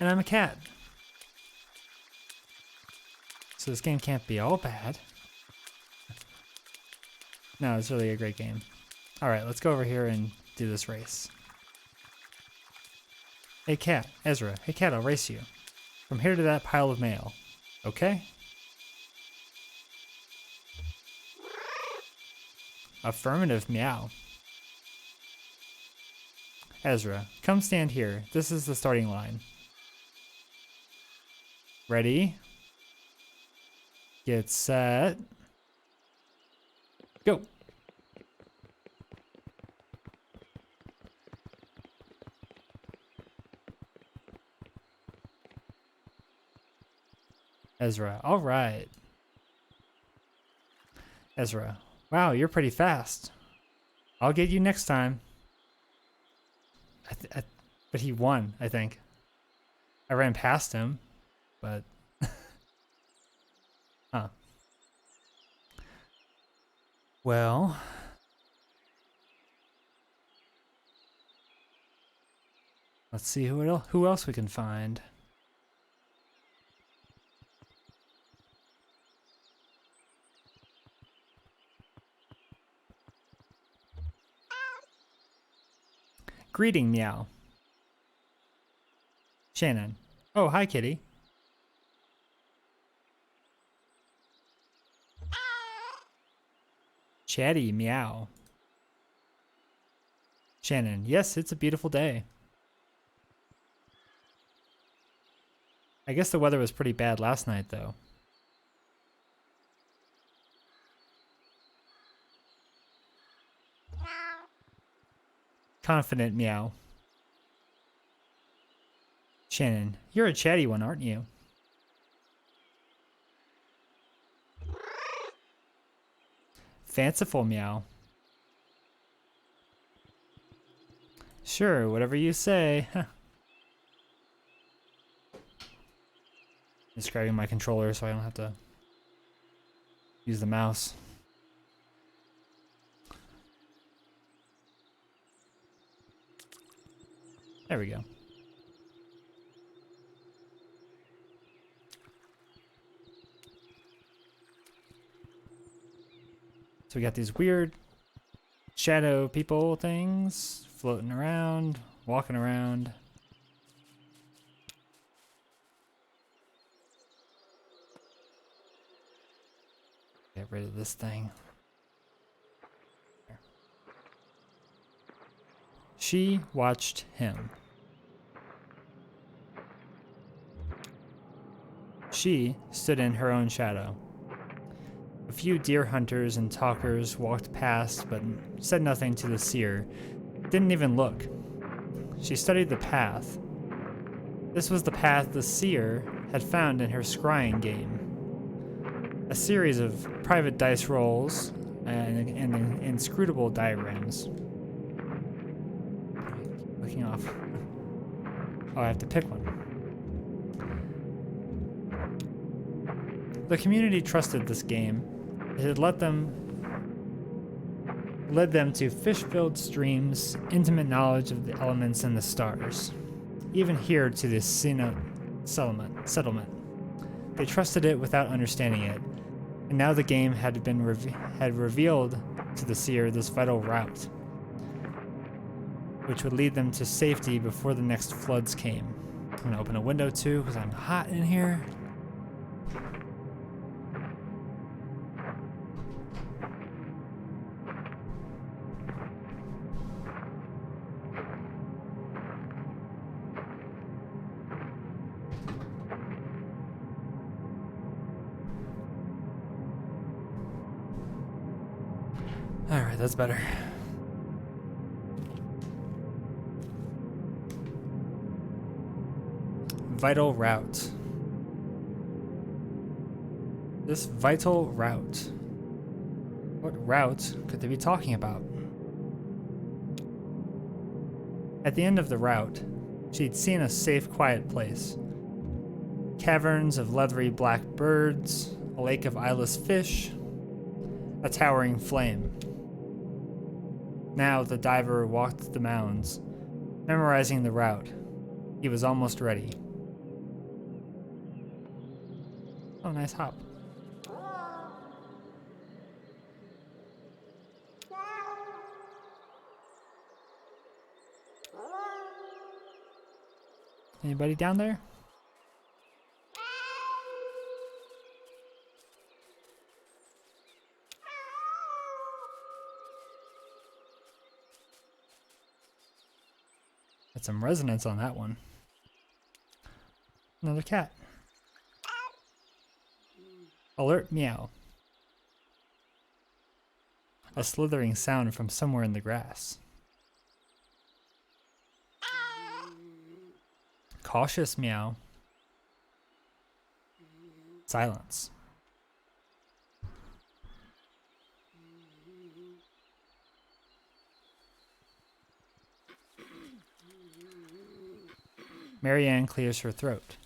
and I'm a cat. So this game can't be all bad. No, it's really a great game. All right, let's go over here and do this race. Hey cat, Ezra. Hey cat, I'll race you. From here to that pile of mail. Okay? Affirmative, meow. Ezra, come stand here. This is the starting line. Ready? Get set. Go. Ezra, all right. Ezra, wow, you're pretty fast. I'll get you next time. But he won, I think. I ran past him, but... huh. Well... let's see who else we can find. Greeting, meow. Shannon. Oh, hi, kitty. Chatty, meow. Shannon. Yes, it's a beautiful day. I guess the weather was pretty bad last night, though. Confident, meow. Shannon, you're a chatty one, aren't you? Fanciful, meow. Sure, whatever you say. Just grabbing my controller so I don't have to use the mouse. There we go. So we got these weird shadow people things floating around, walking around. Get rid of this thing. There. She watched him. She stood in her own shadow. A few deer hunters and talkers walked past, but said nothing to the seer. Didn't even look. She studied the path. This was the path the seer had found in her scrying game. A series of private dice rolls and inscrutable diagrams. Looking off. Oh, I have to pick one. The community trusted this game. It had led them to fish-filled streams, intimate knowledge of the elements and the stars, even here to the Sino settlement. They trusted it without understanding it, and now the game had revealed to the seer this vital route, which would lead them to safety before the next floods came. I'm gonna open a window too because I'm hot in here. Alright, that's better. Vital route. This vital route. What route could they be talking about? At the end of the route, she'd seen a safe, quiet place. Caverns of leathery black birds, a lake of eyeless fish, a towering flame. Now the diver walked the mounds, memorizing the route. He was almost ready. Oh, nice hop. Anybody down there? Got some resonance on that one. Another cat. Alert meow. A slithering sound from somewhere in the grass. Cautious meow. Silence. Marianne clears her throat.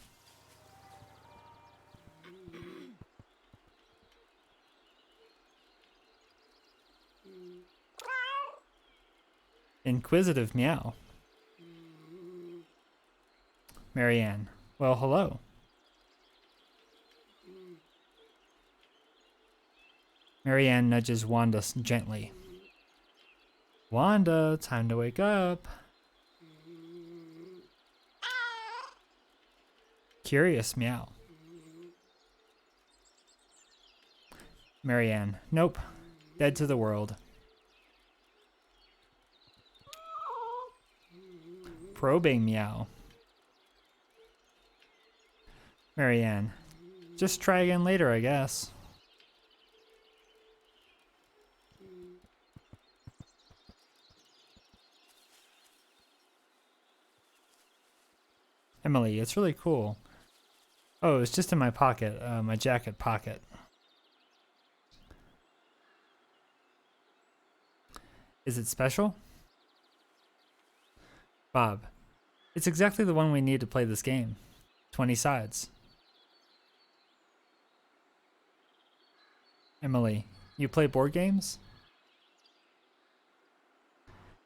Inquisitive meow. Marianne. Well, hello. Marianne nudges Wanda gently. Wanda, time to wake up. Curious meow. Marianne. Nope. Dead to the world. Probing meow. Marianne. Just try again later, I guess. Emily, it's really cool. Oh, it's just in my pocket, my jacket pocket. Is it special? Bob. It's exactly the one we need to play this game. 20 sides. Emily, you play board games?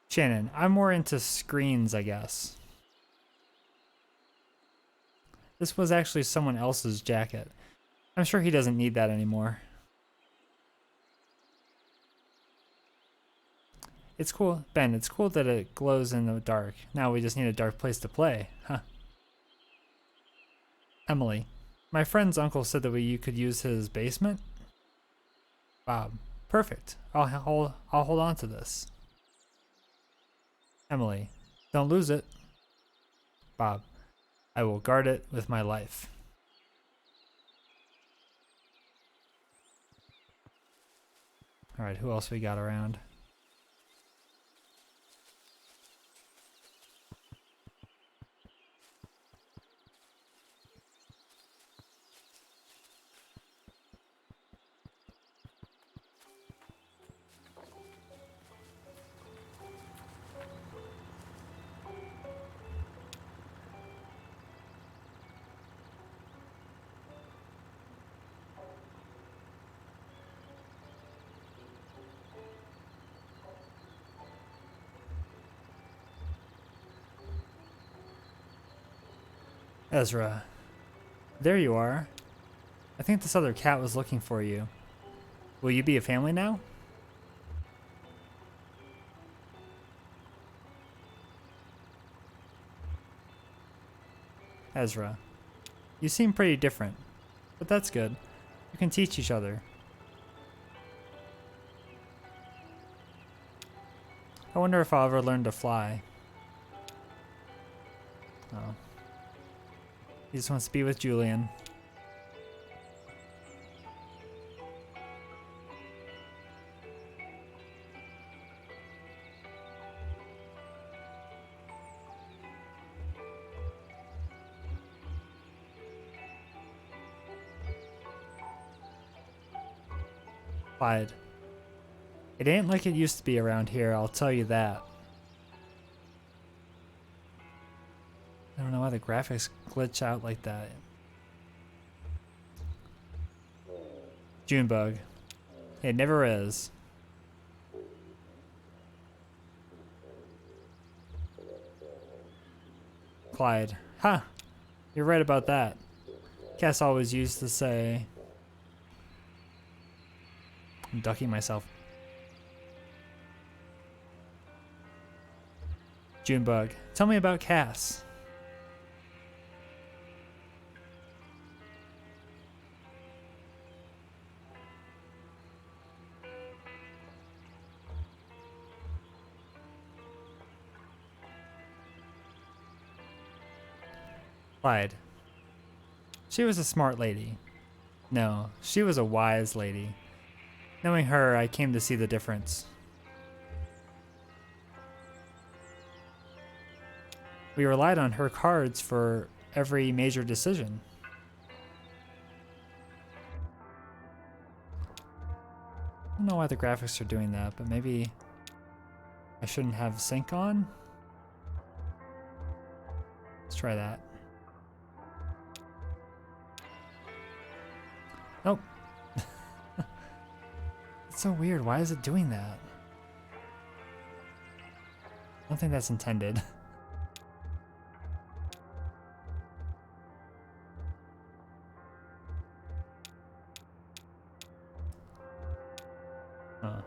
Shannon, I'm more into screens, I guess. This was actually someone else's jacket. I'm sure he doesn't need that anymore. It's cool, Ben, it's cool that it glows in the dark. Now we just need a dark place to play, huh? Emily, my friend's uncle said that you could use his basement. Bob, perfect. I'll hold on to this. Emily, don't lose it. Bob, I will guard it with my life. All right, who else we got around? Ezra. There you are. I think this other cat was looking for you. Will you be a family now? Ezra. You seem pretty different, but that's good. You can teach each other. I wonder if I'll ever learn to fly. Oh. He just wants to be with Julian. Clyde. It ain't like it used to be around here, I'll tell you that. I don't know why the graphics glitch out like that. Junebug. It never is. Clyde. Ha! You're right about that. Cass always used to say... I'm ducking myself. Junebug, tell me about Cass. Clyde. She was a smart lady. No, she was a wise lady. Knowing her, I came to see the difference. We relied on her cards for every major decision. I don't know why the graphics are doing that, but maybe I shouldn't have sync on? Let's try that. Nope. It's so weird. Why is it doing that? I don't think that's intended. Huh.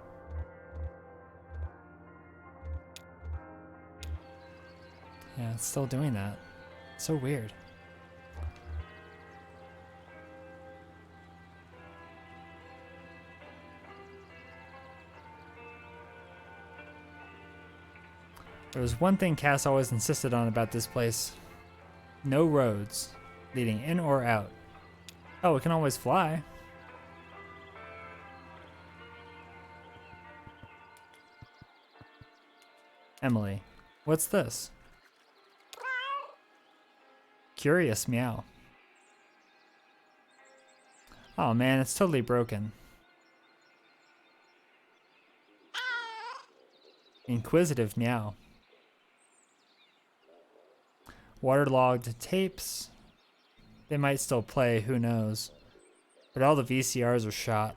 Yeah, it's still doing that. So weird. There was one thing Cass always insisted on about this place. No roads, leading in or out. Oh, it can always fly. Emily, what's this? Curious meow. Oh man, it's totally broken. Inquisitive meow. Waterlogged tapes. They might still play, who knows. But all the VCRs are shot.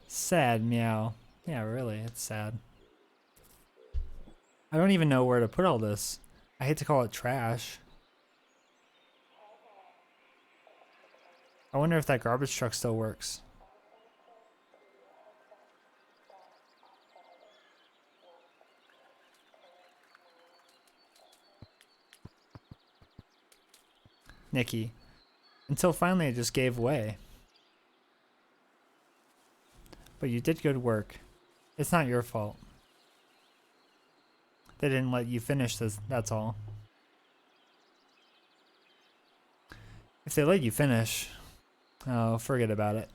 Sad meow. Yeah, really, it's sad. I don't even know where to put all this. I hate to call it trash. I wonder if that garbage truck still works. Nikki. Until finally it just gave way. But you did good work. It's not your fault. They didn't let you finish this, that's all. If they let you finish, oh, forget about it.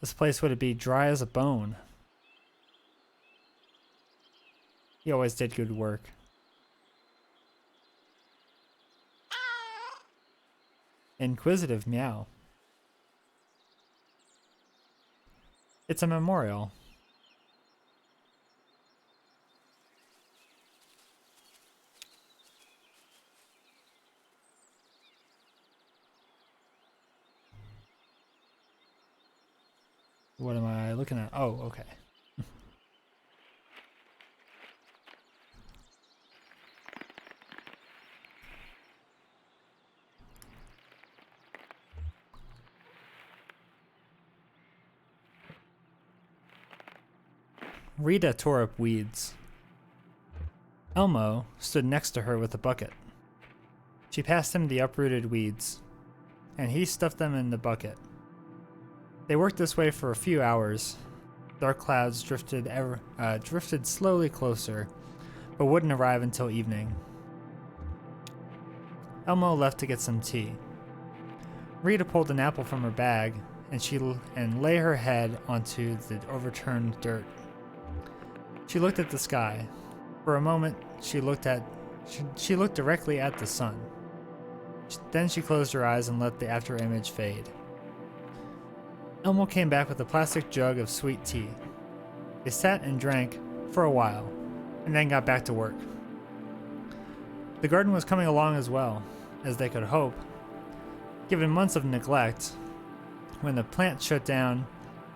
This place would be dry as a bone. You always did good work. Inquisitive meow. It's a memorial. What am I looking at? Oh, okay. Rita tore up weeds. Elmo stood next to her with a bucket. She passed him the uprooted weeds, and he stuffed them in the bucket. They worked this way for a few hours. Dark clouds drifted slowly closer, but wouldn't arrive until evening. Elmo left to get some tea. Rita pulled an apple from her bag, and lay her head onto the overturned dirt. She looked at the sky. For a moment, she looked directly at the sun. Then she closed her eyes and let the after image fade. Elmo came back with a plastic jug of sweet tea. They sat and drank for a while, and then got back to work. The garden was coming along as well, as they could hope. Given months of neglect, when the plant shut down,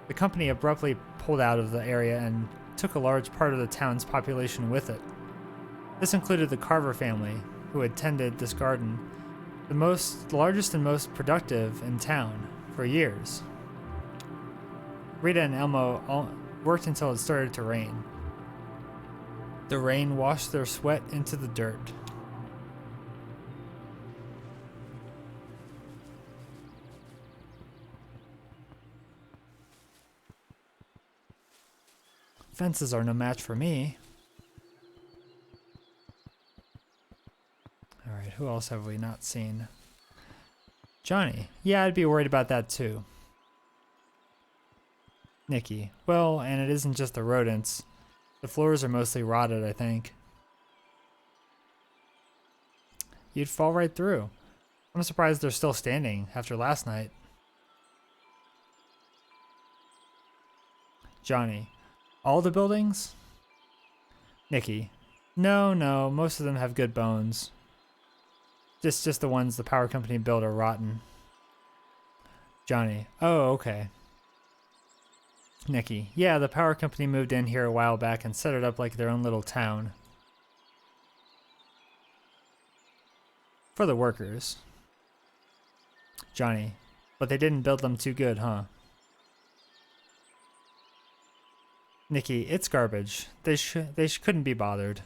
the company abruptly pulled out of the area and took a large part of the town's population with it. This included the Carver family, who had tended this garden, the largest and most productive in town, for years. Rita and Elmo all worked until it started to rain. The rain washed their sweat into the dirt. Fences are no match for me. Alright, who else have we not seen? Johnny. Yeah, I'd be worried about that too. Nikki. Well, and it isn't just the rodents. The floors are mostly rotted, I think. You'd fall right through. I'm surprised they're still standing after last night. Johnny. All the buildings? Nikki. No, most of them have good bones. Just the ones the power company built are rotten. Johnny. Oh, okay. Nikki. Yeah, the power company moved in here a while back and set it up like their own little town. For the workers. Johnny. But they didn't build them too good, huh? Nikki. It's garbage. They couldn't be bothered.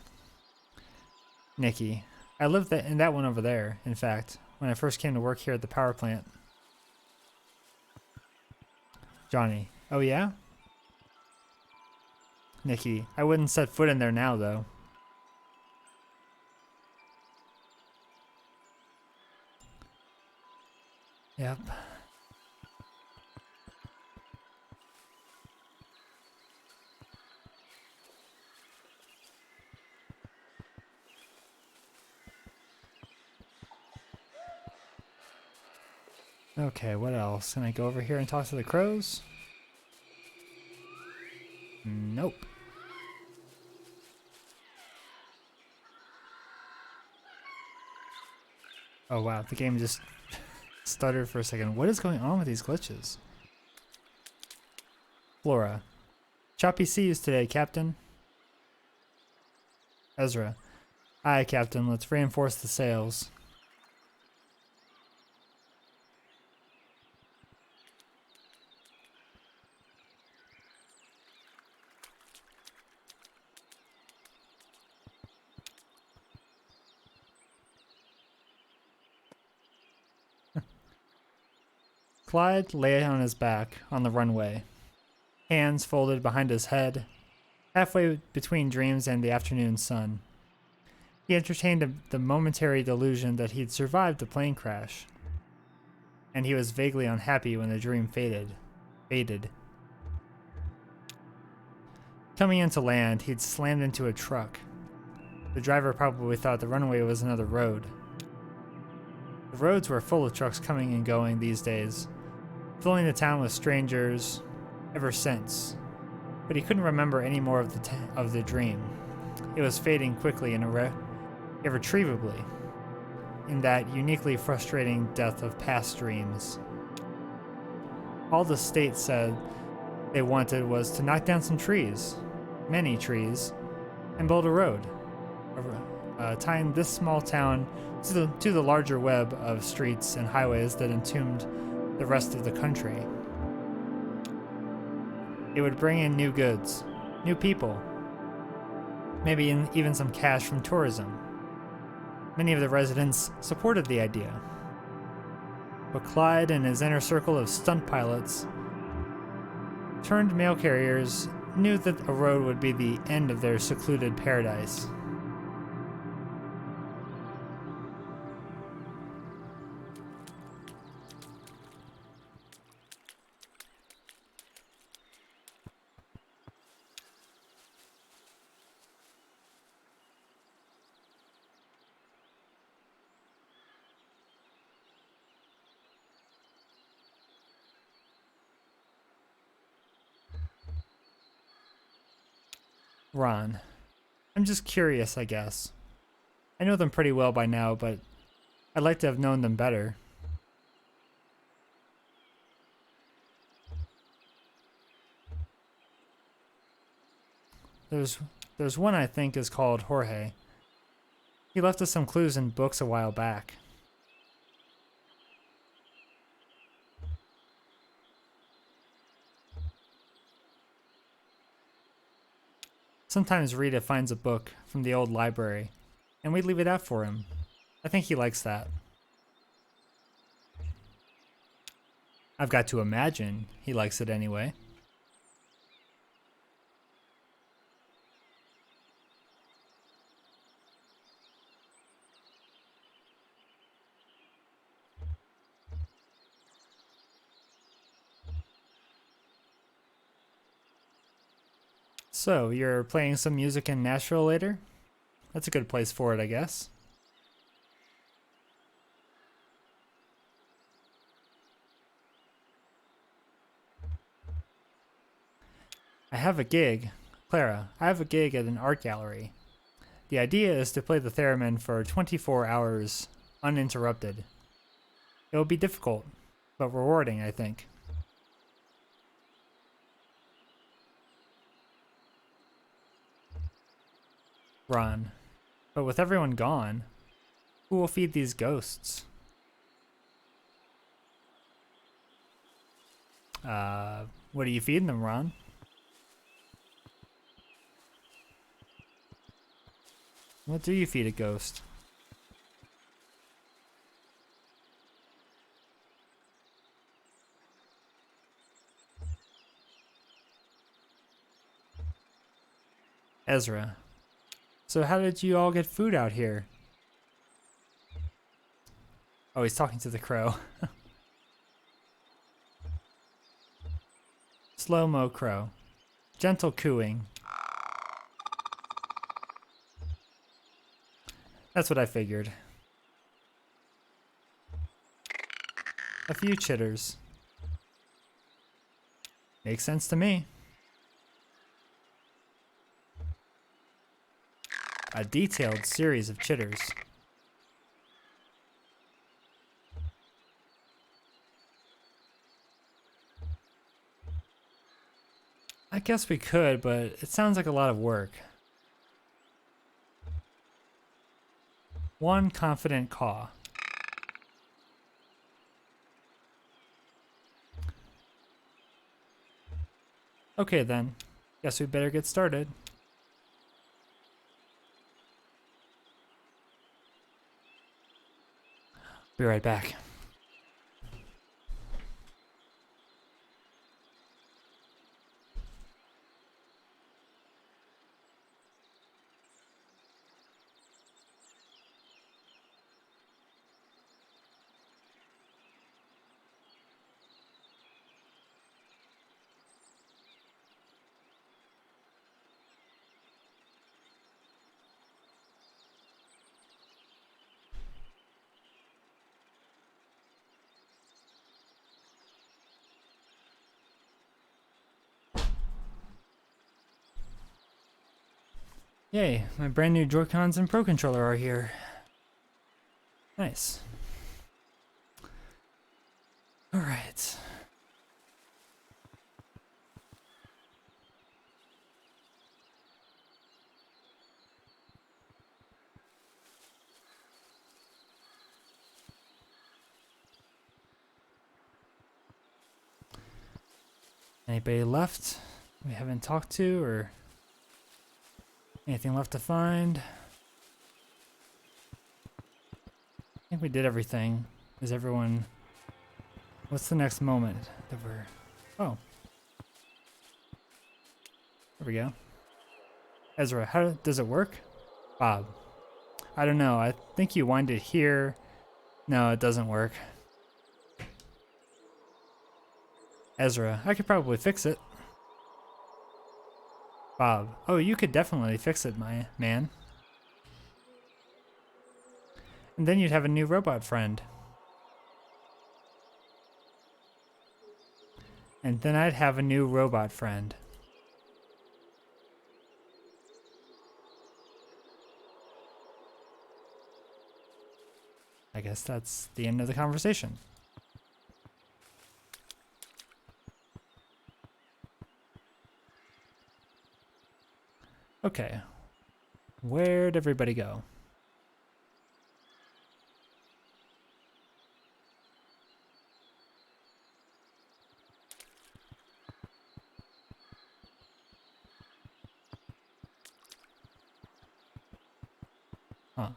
Nikki. I lived in that one over there, in fact, when I first came to work here at the power plant. Johnny. Oh yeah? Nikki. I wouldn't set foot in there now, though. Yep. Okay, what else? Can I go over here and talk to the crows? Nope. Oh wow, the game just stuttered for a second. What is going on with these glitches? Flora. Choppy seas today, Captain. Ezra. Aye, Captain, let's reinforce the sails. Clyde lay on his back on the runway, hands folded behind his head, halfway between dreams and the afternoon sun. He entertained the momentary delusion that he'd survived the plane crash, and he was vaguely unhappy when the dream faded. Coming into land, he'd slammed into a truck. The driver probably thought the runway was another road. The roads were full of trucks coming and going these days, filling the town with strangers ever since, but he couldn't remember any more of the dream. It was fading quickly and irretrievably, in that uniquely frustrating death of past dreams. All the state said they wanted was to knock down some trees, many trees, and build a road, tying this small town to the larger web of streets and highways that entombed the rest of the country. It would bring in new goods, new people, maybe even some cash from tourism. Many of the residents supported the idea, but Clyde and his inner circle of stunt pilots turned mail carriers knew that a road would be the end of their secluded paradise. Ron. I'm just curious, I guess. I know them pretty well by now, but I'd like to have known them better. There's one I think is called Jorge. He left us some clues in books a while back. Sometimes Rita finds a book from the old library, and we leave it out for him. I think he likes that. I've got to imagine he likes it anyway. So, you're playing some music in Nashville later? That's a good place for it, I guess. I have a gig. Clara, I have a gig at an art gallery. The idea is to play the theremin for 24 hours uninterrupted. It will be difficult, but rewarding, I think. Ron, but with everyone gone, who will feed these ghosts? What are you feeding them, Ron? What do you feed a ghost? Ezra. So how did you all get food out here? Oh, he's talking to the crow. Slow-mo crow. Gentle cooing. That's what I figured. A few chitters. Makes sense to me. A detailed series of chitters. I guess we could, but it sounds like a lot of work. One confident caw. Okay then, guess we better get started. Be right back. Yay, my brand new Joy-Cons and Pro Controller are here. Nice. Alright. Anybody left we haven't talked to, or anything left to find? I think we did everything. Is everyone... What's the next moment that we're... Oh. There we go. Ezra, how does it work? Bob. I don't know. I think you wind it here. No, it doesn't work. Ezra, I could probably fix it. Bob. Oh, you could definitely fix it, my man. And then you'd have a new robot friend. And then I'd have a new robot friend. I guess that's the end of the conversation. Okay. Where'd everybody go? Huh.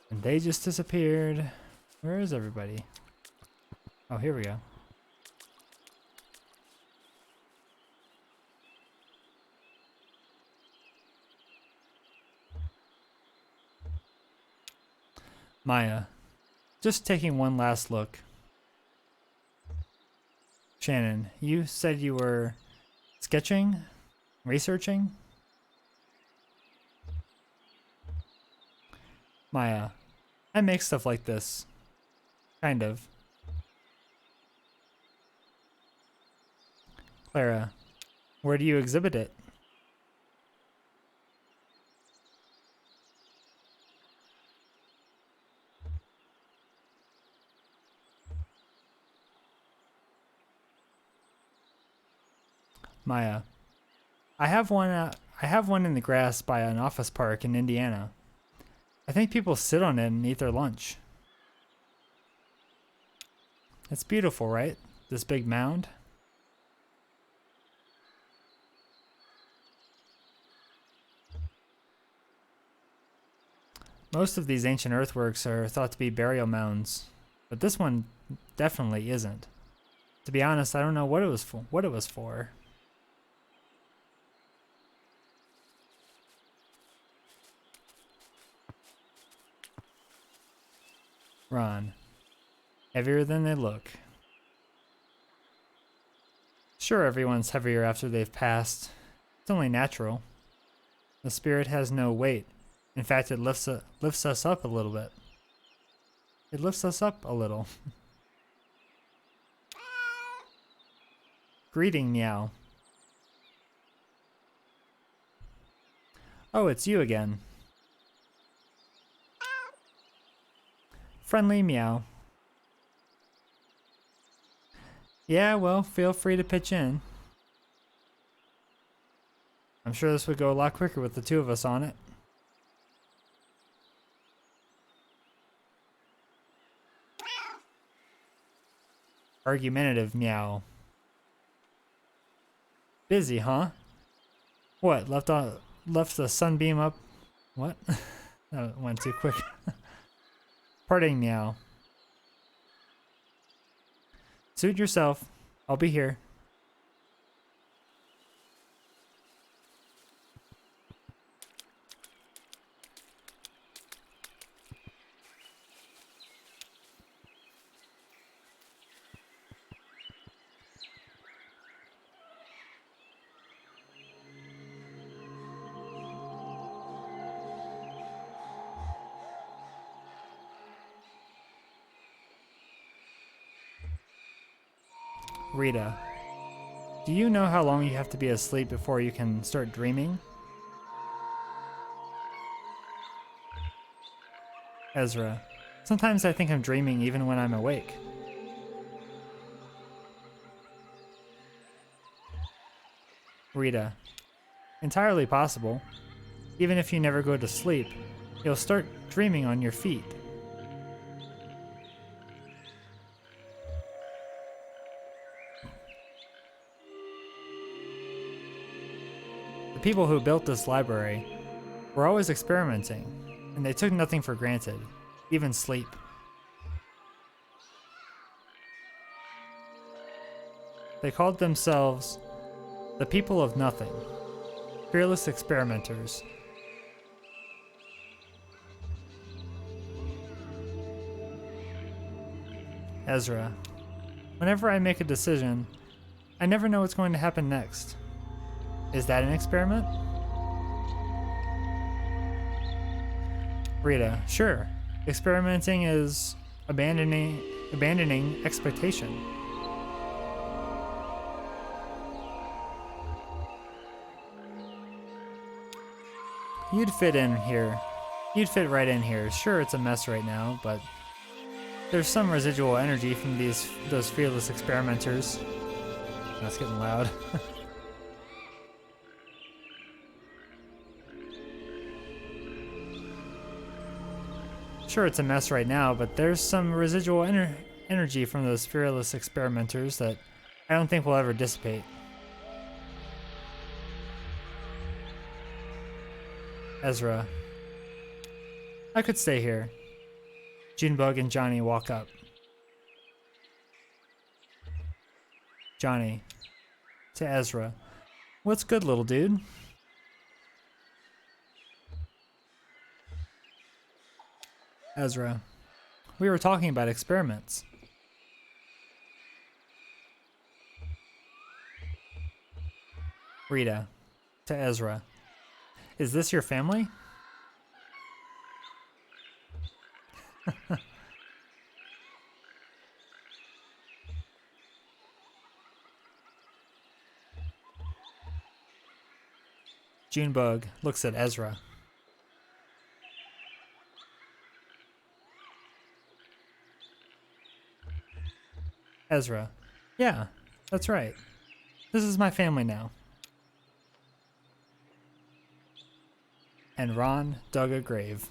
And they just disappeared. Where is everybody? Oh, here we go. Maya, just taking one last look. Shannon, you said you were sketching? Researching? Maya, I make stuff like this. Kind of. Clara, where do you exhibit it? Maya, I have one in the grass by an office park in Indiana. I think people sit on it and eat their lunch. It's beautiful, right? This big mound. Most of these ancient earthworks are thought to be burial mounds, but this one definitely isn't. To be honest, I don't know what it was for. Ron, heavier than they look. Sure, everyone's heavier after they've passed. It's only natural. The spirit has no weight. In fact, it lifts us up a little bit. It lifts us up a little. Greeting, meow. Oh, it's you again. Friendly meow. Yeah, well, feel free to pitch in. I'm sure this would go a lot quicker with the two of us on it. Argumentative meow. Busy, huh? What, left the sunbeam up? What? That went too quick. Parting meow. Suit yourself. I'll be here. Rita, do you know how long you have to be asleep before you can start dreaming? Ezra, sometimes I think I'm dreaming even when I'm awake. Rita, entirely possible. Even if you never go to sleep, you'll start dreaming on your feet. The people who built this library were always experimenting, and they took nothing for granted, even sleep. They called themselves the people of nothing, fearless experimenters. Ezra, whenever I make a decision, I never know what's going to happen next. Is that an experiment? Rita, sure. Experimenting is abandoning expectation. You'd fit in here. You'd fit right in here. Sure, it's a mess right now, but there's some residual energy from those fearless experimenters. That's getting loud. Sure, it's a mess right now, but there's some residual energy from those fearless experimenters that I don't think will ever dissipate. Ezra. I could stay here. Junebug and Johnny walk up. Johnny. To Ezra. What's good, little dude? Ezra. We were talking about experiments. Rita. To Ezra. Is this your family? Junebug looks at Ezra. Ezra. Yeah, that's right. This is my family now. And Ron dug a grave.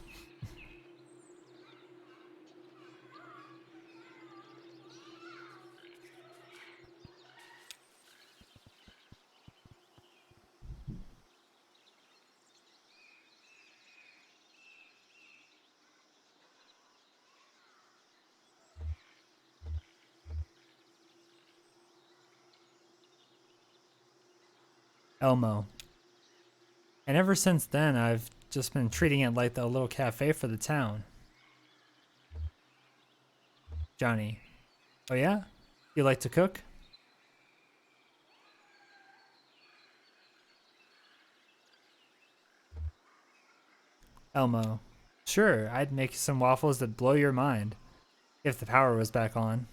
Elmo. And ever since then, I've just been treating it like the little cafe for the town. Johnny. Oh yeah? You like to cook? Elmo. Sure, I'd make some waffles that blow your mind. If the power was back on.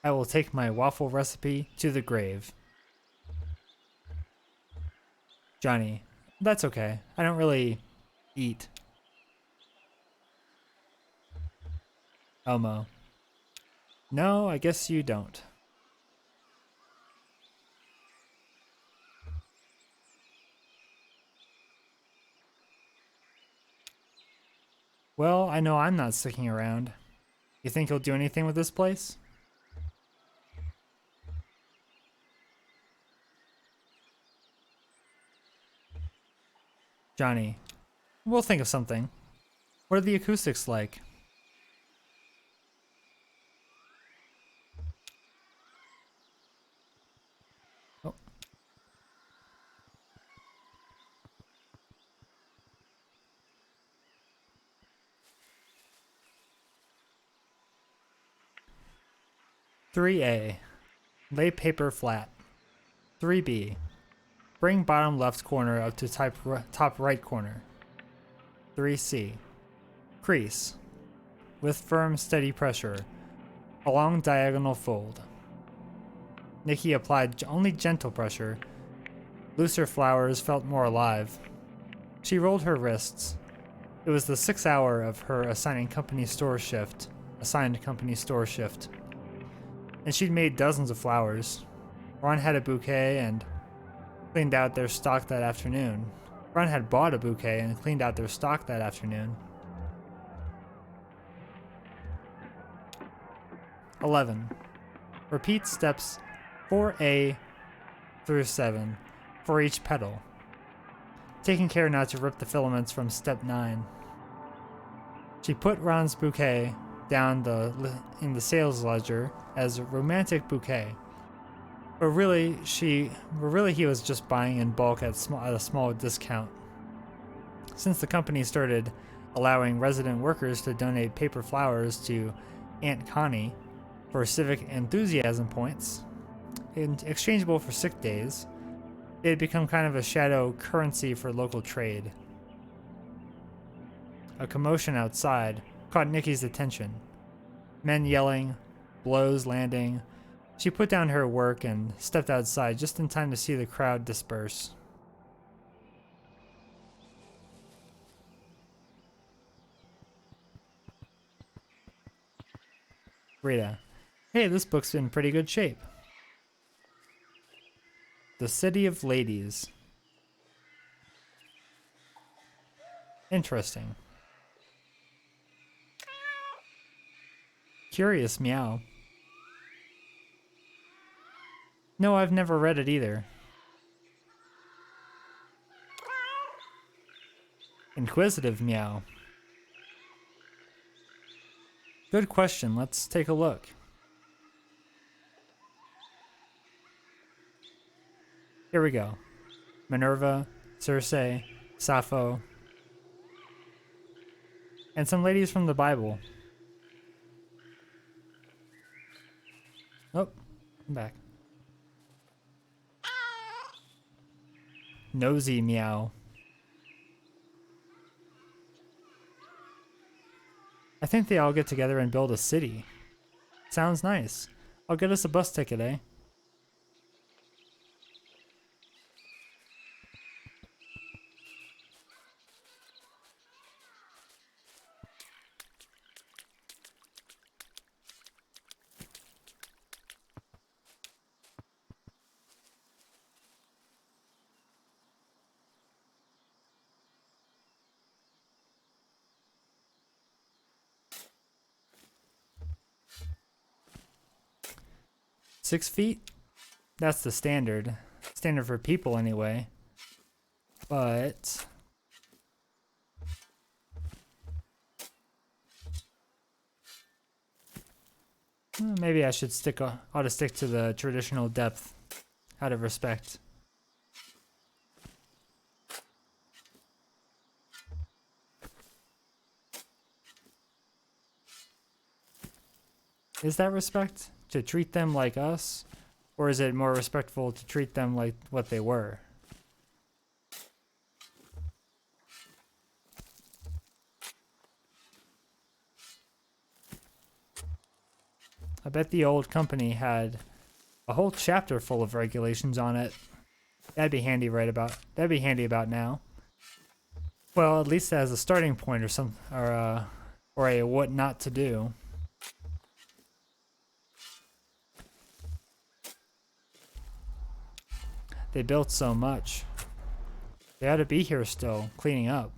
I will take my waffle recipe to the grave. Johnny. That's okay. I don't really eat. Elmo. No, I guess you don't. Well, I know I'm not sticking around. You think you'll do anything with this place? Johnny. We'll think of something. What are the acoustics like? Oh. "3A. Lay paper flat. 3B. Bring bottom left corner up to top right corner. 3C. Crease. With firm, steady pressure. A long diagonal fold." Nikki applied only gentle pressure. Looser flowers felt more alive. She rolled her wrists. It was the 6th hour of her assigned company store shift. And she'd made dozens of flowers. Ron had a bouquet and cleaned out their stock that afternoon. Ron had bought a bouquet and cleaned out their stock that afternoon. 11. Repeat steps 4A through 7 for each petal, taking care not to rip the filaments from step 9. She put Ron's bouquet down in the sales ledger as a romantic bouquet. But really he was just buying in bulk at a small discount. Since the company started allowing resident workers to donate paper flowers to Aunt Connie for civic enthusiasm points, exchangeable for sick days, it had become kind of a shadow currency for local trade. A commotion outside caught Nikki's attention. Men yelling, blows landing. She put down her work and stepped outside just in time to see the crowd disperse. Rita. Hey, this book's in pretty good shape. The City of Ladies. Interesting. Curious meow. No, I've never read it either. Inquisitive meow. Good question. Let's take a look. Here we go. Minerva, Circe, Sappho, and some ladies from the Bible. Oh, I'm back. Nosy meow. I think they all get together and build a city. Sounds nice. I'll get us a bus ticket, eh? Six feet? That's the standard. Standard for people anyway. But maybe I should ought to stick to the traditional depth out of respect. Is that respect? To treat them like us? Or is it more respectful to treat them like what they were? I bet the old company had a whole chapter full of regulations on it. That'd be handy about now. Well, at least as a starting point or a what not to do. They built so much. They ought to be here still, cleaning up.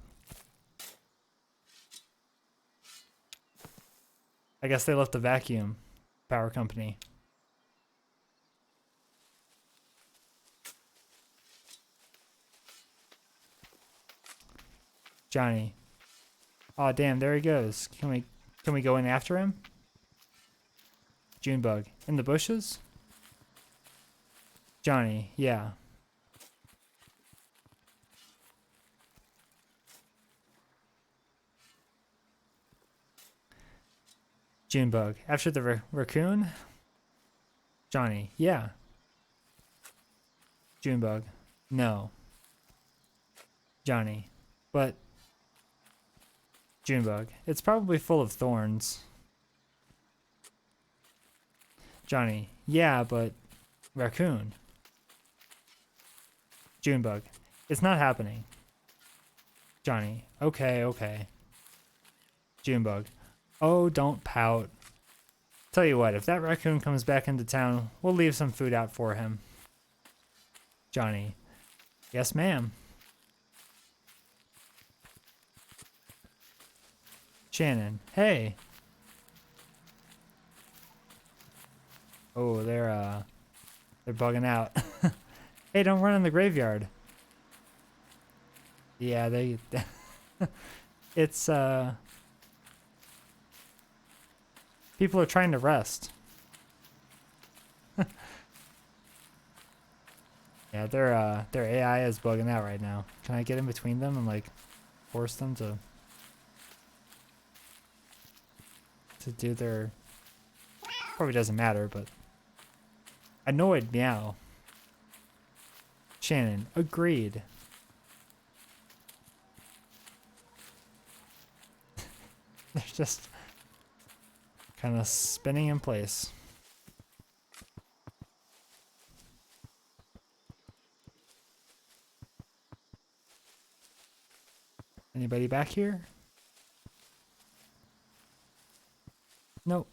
I guess they left the vacuum power company. Johnny. Aw, damn, there he goes. Can we go in after him? Junebug. In the bushes? Johnny, yeah. Junebug. After the raccoon? Johnny, yeah. Junebug. No. Johnny. But Junebug. It's probably full of thorns. Johnny. Yeah, but raccoon. Junebug. It's not happening. Johnny. Okay. Junebug. Oh, don't pout. Tell you what, if that raccoon comes back into town, we'll leave some food out for him. Johnny. Yes, ma'am. Shannon. Hey. Oh, they're bugging out. Hey, don't run in the graveyard. Yeah, it's people are trying to rest. Yeah, their AI is bugging out right now. Can I get in between them and like force them to do their... Probably doesn't matter, but annoyed meow. Shannon, agreed. They're just kind of spinning in place. Anybody back here? Nope.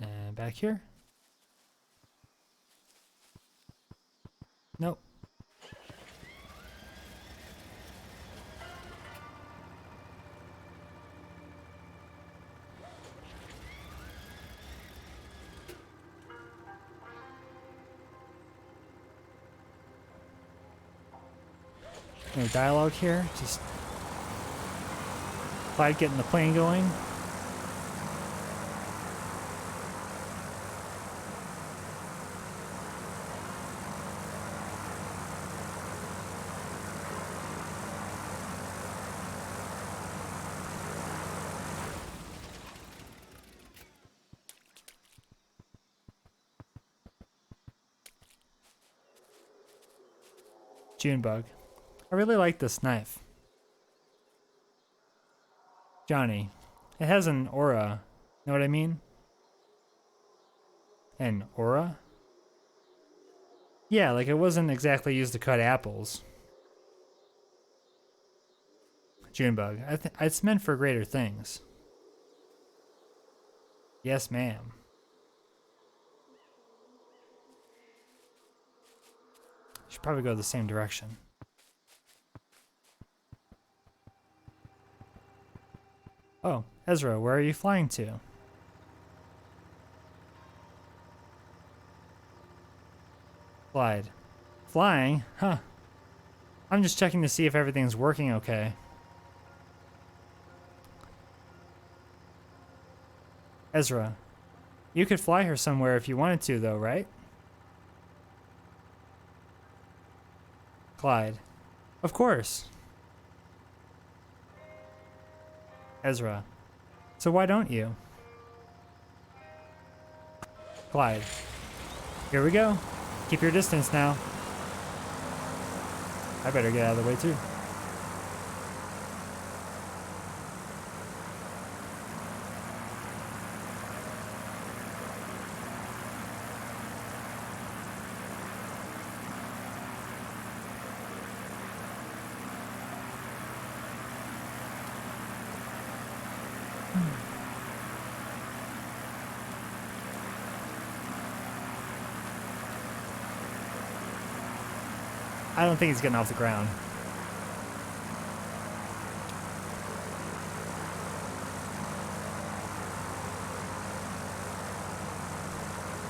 And back here? Nope. No dialogue here. Just Clyde getting the plane going. Junebug. I really like this knife. Johnny. It has an aura. Know what I mean? An aura? Yeah, like it wasn't exactly used to cut apples. Junebug. It's meant for greater things. Yes, ma'am. Should probably go the same direction. Oh, Ezra, where are you flying to? Clyde. Flying? Huh. I'm just checking to see if everything's working okay. Ezra. You could fly her somewhere if you wanted to, though, right? Clyde. Of course. Ezra. So why don't you? Clyde. Here we go. Keep your distance now. I better get out of the way too. I don't think he's getting off the ground.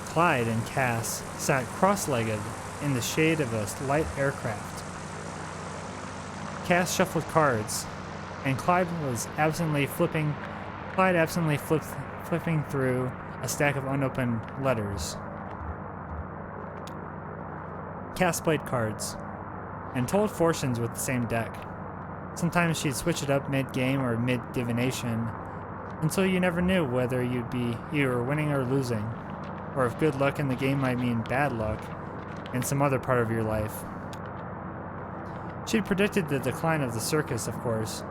Clyde and Cass sat cross-legged in the shade of a light aircraft. Cass shuffled cards, and Clyde absently flipping through a stack of unopened letters. Cass played cards and told fortunes with the same deck. Sometimes she'd switch it up mid-game or mid-divination until you never knew whether you were winning or losing, or if good luck in the game might mean bad luck in some other part of your life. She'd predicted the decline of the circus, of course,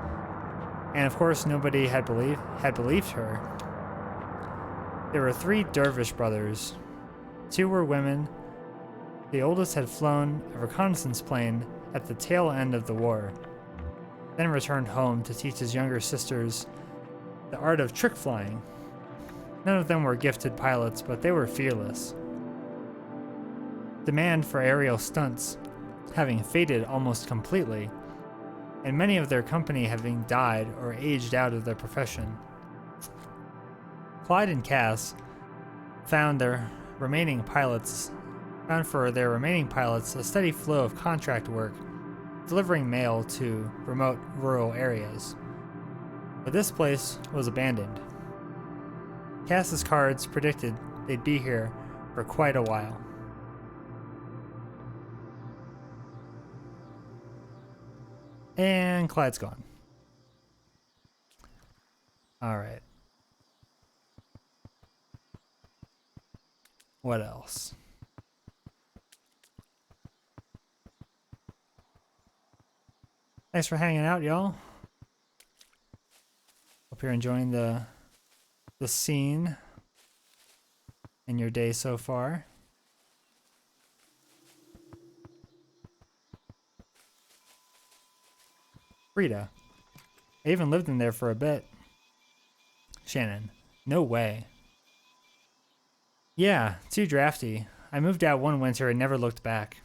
and of course nobody had believed her. There were 3 dervish brothers. 2 were women. The oldest had flown a reconnaissance plane at the tail end of the war, then returned home to teach his younger sisters the art of trick flying. None of them were gifted pilots, but they were fearless. Demand for aerial stunts having faded almost completely, and many of their company having died or aged out of their profession. Clyde and Cass found for their remaining pilots a steady flow of contract work, delivering mail to remote rural areas. But this place was abandoned. Cass's cards predicted they'd be here for quite a while. And Clyde's gone. All right. What else? Thanks for hanging out, y'all. Hope you're enjoying the scene in your day so far. Rita. I even lived in there for a bit. Shannon. No way. Yeah, too drafty. I moved out one winter and never looked back.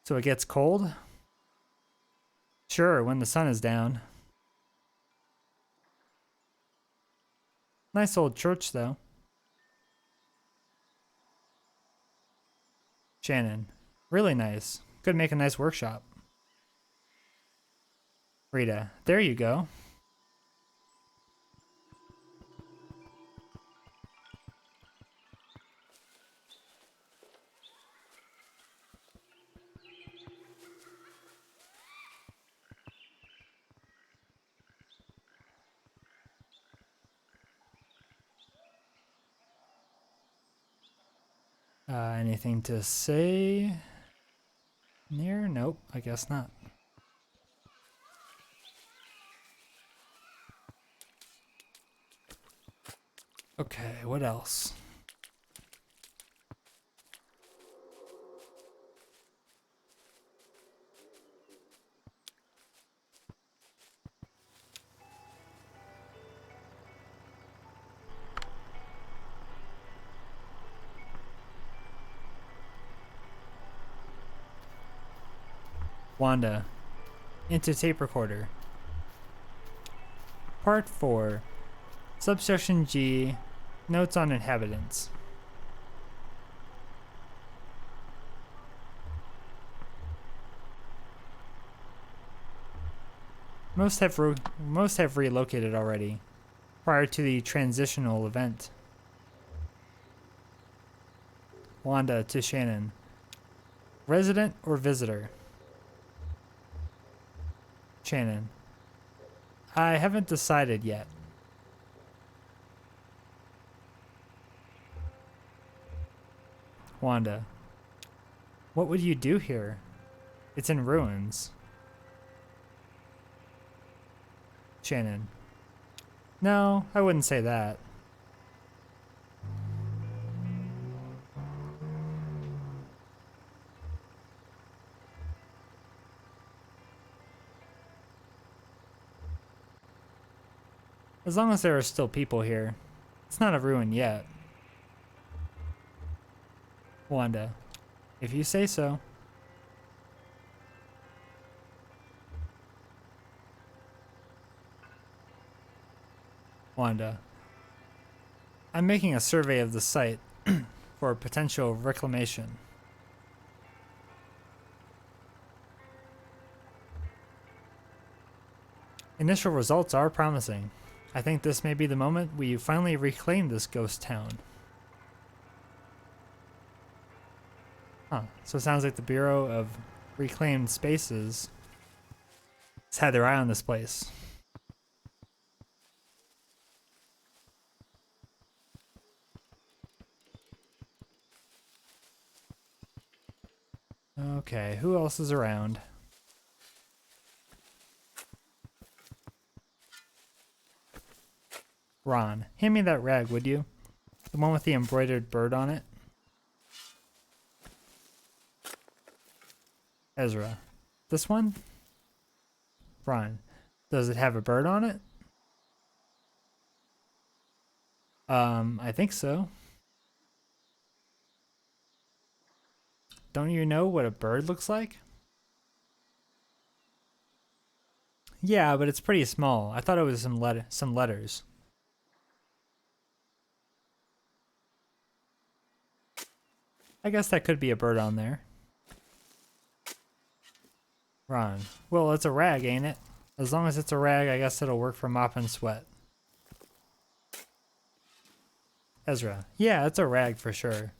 So it gets cold? Sure, when the sun is down. Nice old church, though. Shannon. Really nice. Could make a nice workshop. Rita. There you go. Anything to say? Near? Nope, I guess not. Okay, what else? Wanda. Into tape recorder. Part 4. Subsection G. Notes on inhabitants. Most have relocated already, prior to the transitional event. Wanda to Shannon. Resident or visitor? Shannon. I haven't decided yet. Wanda. What would you do here? It's in ruins. Shannon. No, I wouldn't say that. As long as there are still people here. It's not a ruin yet. Wanda. If you say so. Wanda. I'm making a survey of the site for potential reclamation. Initial results are promising. I think this may be the moment we finally reclaim this ghost town. Huh, so it sounds like the Bureau of Reclaimed Spaces has had their eye on this place. Okay, who else is around? Ron, hand me that rag, would you? The one with the embroidered bird on it. Ezra. This one? Ron. Does it have a bird on it? I think so. Don't you know what a bird looks like? Yeah, but it's pretty small. I thought it was some letters. I guess that could be a bird on there. Ron. Well, it's a rag, ain't it? As long as it's a rag, I guess it'll work for mop and sweat. Ezra. Yeah, it's a rag for sure.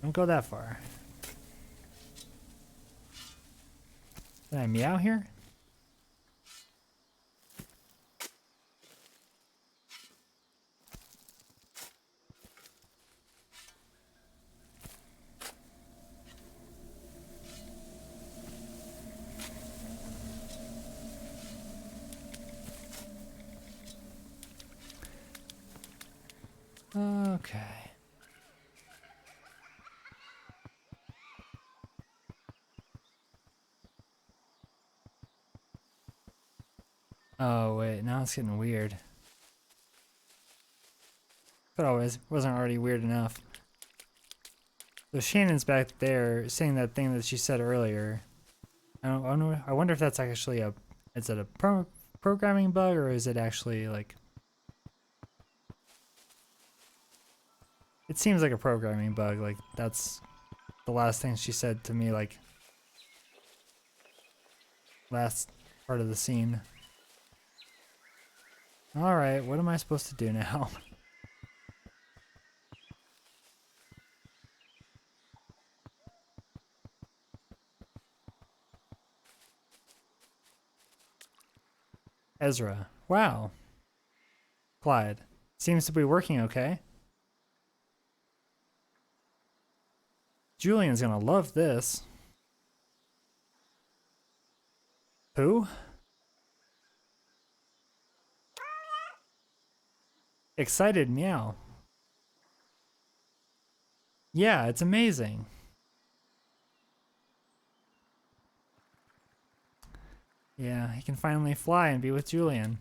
Don't go that far. Did I meow here? Okay. Oh wait, now it's getting weird. But always wasn't already weird enough. So Shannon's back there saying that thing that she said earlier. I wonder if that's actually is it a programming bug or is it actually like, it seems like a programming bug. Like that's the last thing she said to me, like last part of the scene. All right, what am I supposed to do now? Ezra. Wow. Clyde. Seems to be working okay. Julian's gonna love this. Who? Excited meow. Yeah, it's amazing. Yeah, he can finally fly and be with Julian.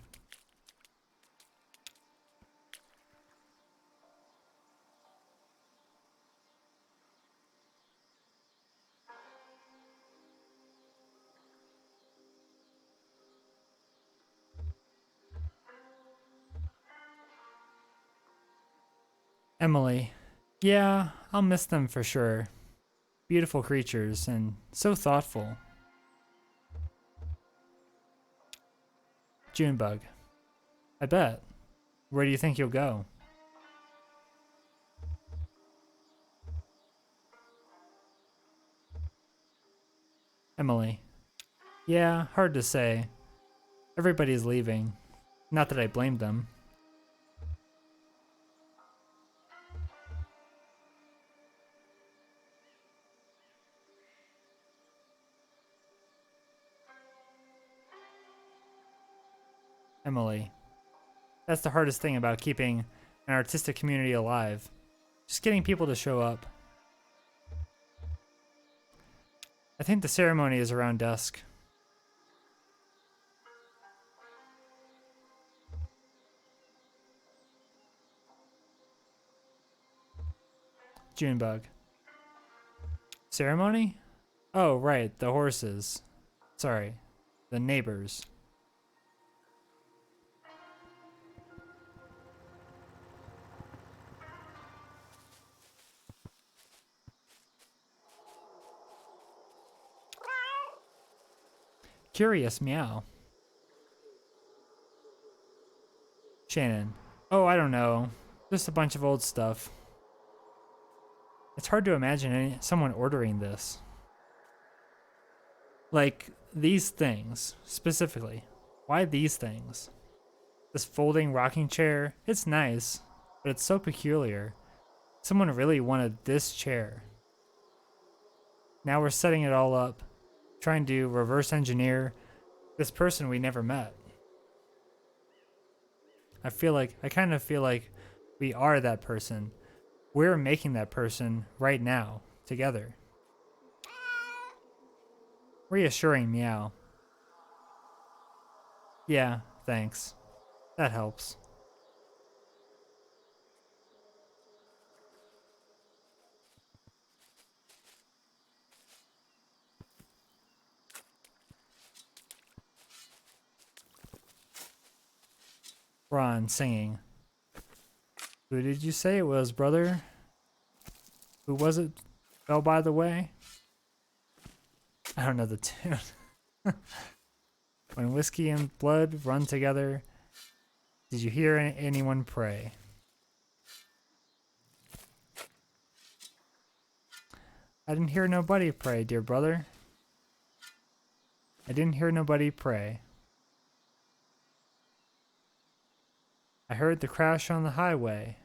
Emily. Yeah, I'll miss them for sure. Beautiful creatures and so thoughtful. Junebug. I bet. Where do you think you'll go? Emily. Yeah, hard to say. Everybody's leaving. Not that I blame them. Emily. That's the hardest thing about keeping an artistic community alive. Just getting people to show up. I think the ceremony is around dusk. Junebug. Ceremony? Oh, right, the horses. Sorry, the neighbors. Curious meow. Shannon. Oh, I don't know. Just a bunch of old stuff. It's hard to imagine someone ordering this. Like, these things, specifically. Why these things? This folding rocking chair, it's nice, but it's so peculiar. Someone really wanted this chair. Now we're setting it all up, trying to reverse engineer this person we never met. I kind of feel like we are that person. We're making that person right now, together. Reassuring meow. Yeah, thanks. That helps. Ron singing. Who did you say it was, brother? Who was it? Fell by the way? I don't know the tune. When whiskey and blood run together, did you hear anyone pray? I didn't hear nobody pray, dear brother. I didn't hear nobody pray. I heard the crash on the highway,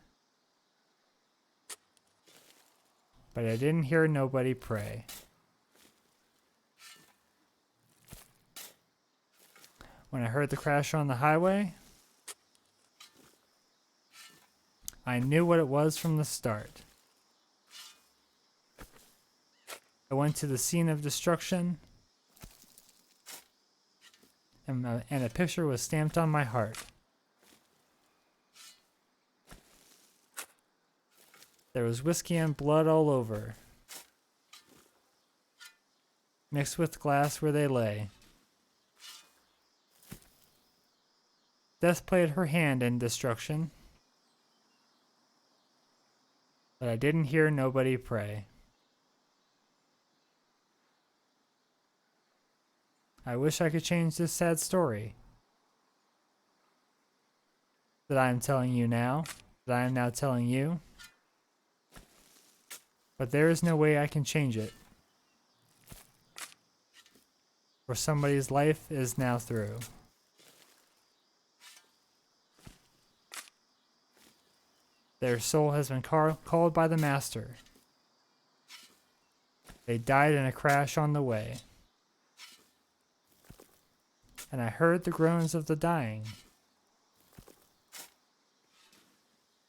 but I didn't hear nobody pray. When I heard the crash on the highway, I knew what it was from the start. I went to the scene of destruction, and a picture was stamped on my heart. There was whiskey and blood all over. mixed with glass where they lay. Death played her hand in destruction, but I didn't hear nobody pray. I wish I could change this sad story that I am telling you now, that I am now telling you, but there is no way I can change it, for somebody's life is now through. Their soul has been called by the Master. They died in a crash on the way. And I heard the groans of the dying.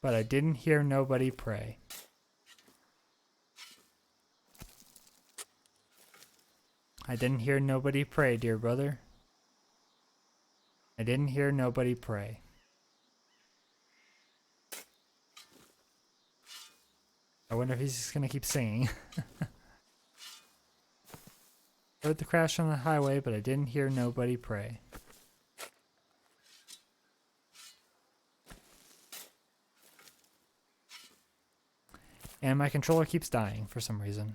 But I didn't hear nobody pray. I didn't hear nobody pray, dear brother. I didn't hear nobody pray. I wonder if he's just gonna keep singing. Heard the crash on the highway, but I didn't hear nobody pray. And my controller keeps dying for some reason.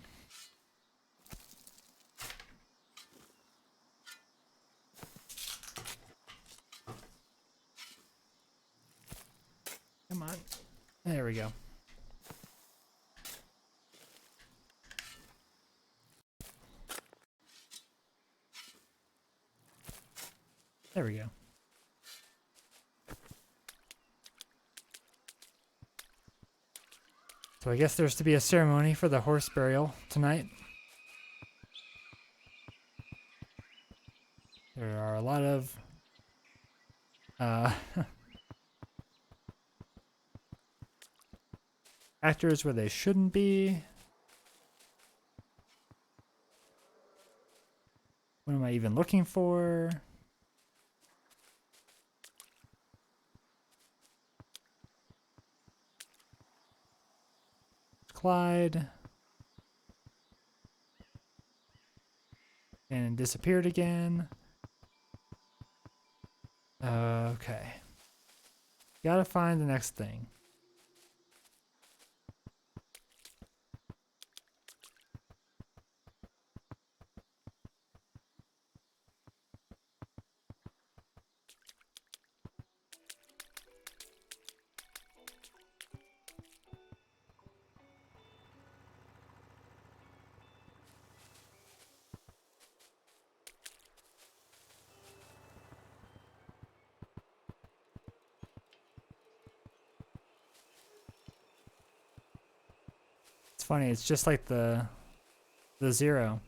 Come on. There we go. There we go. So I guess there's to be a ceremony for the horse burial tonight. There are a lot of actors where they shouldn't be. What am I even looking for? Clyde. And disappeared again. Okay. Gotta find the next thing. Funny, it's just like the zero.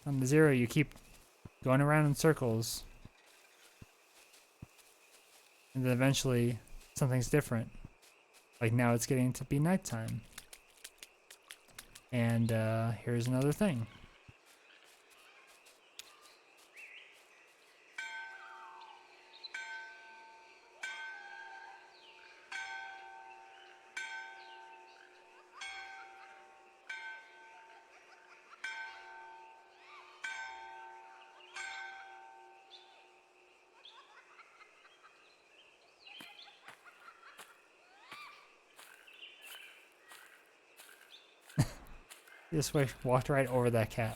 On the zero you keep going around in circles and then eventually something's different. Like now it's getting to be nighttime. And here's another thing. This way walked right over that cat.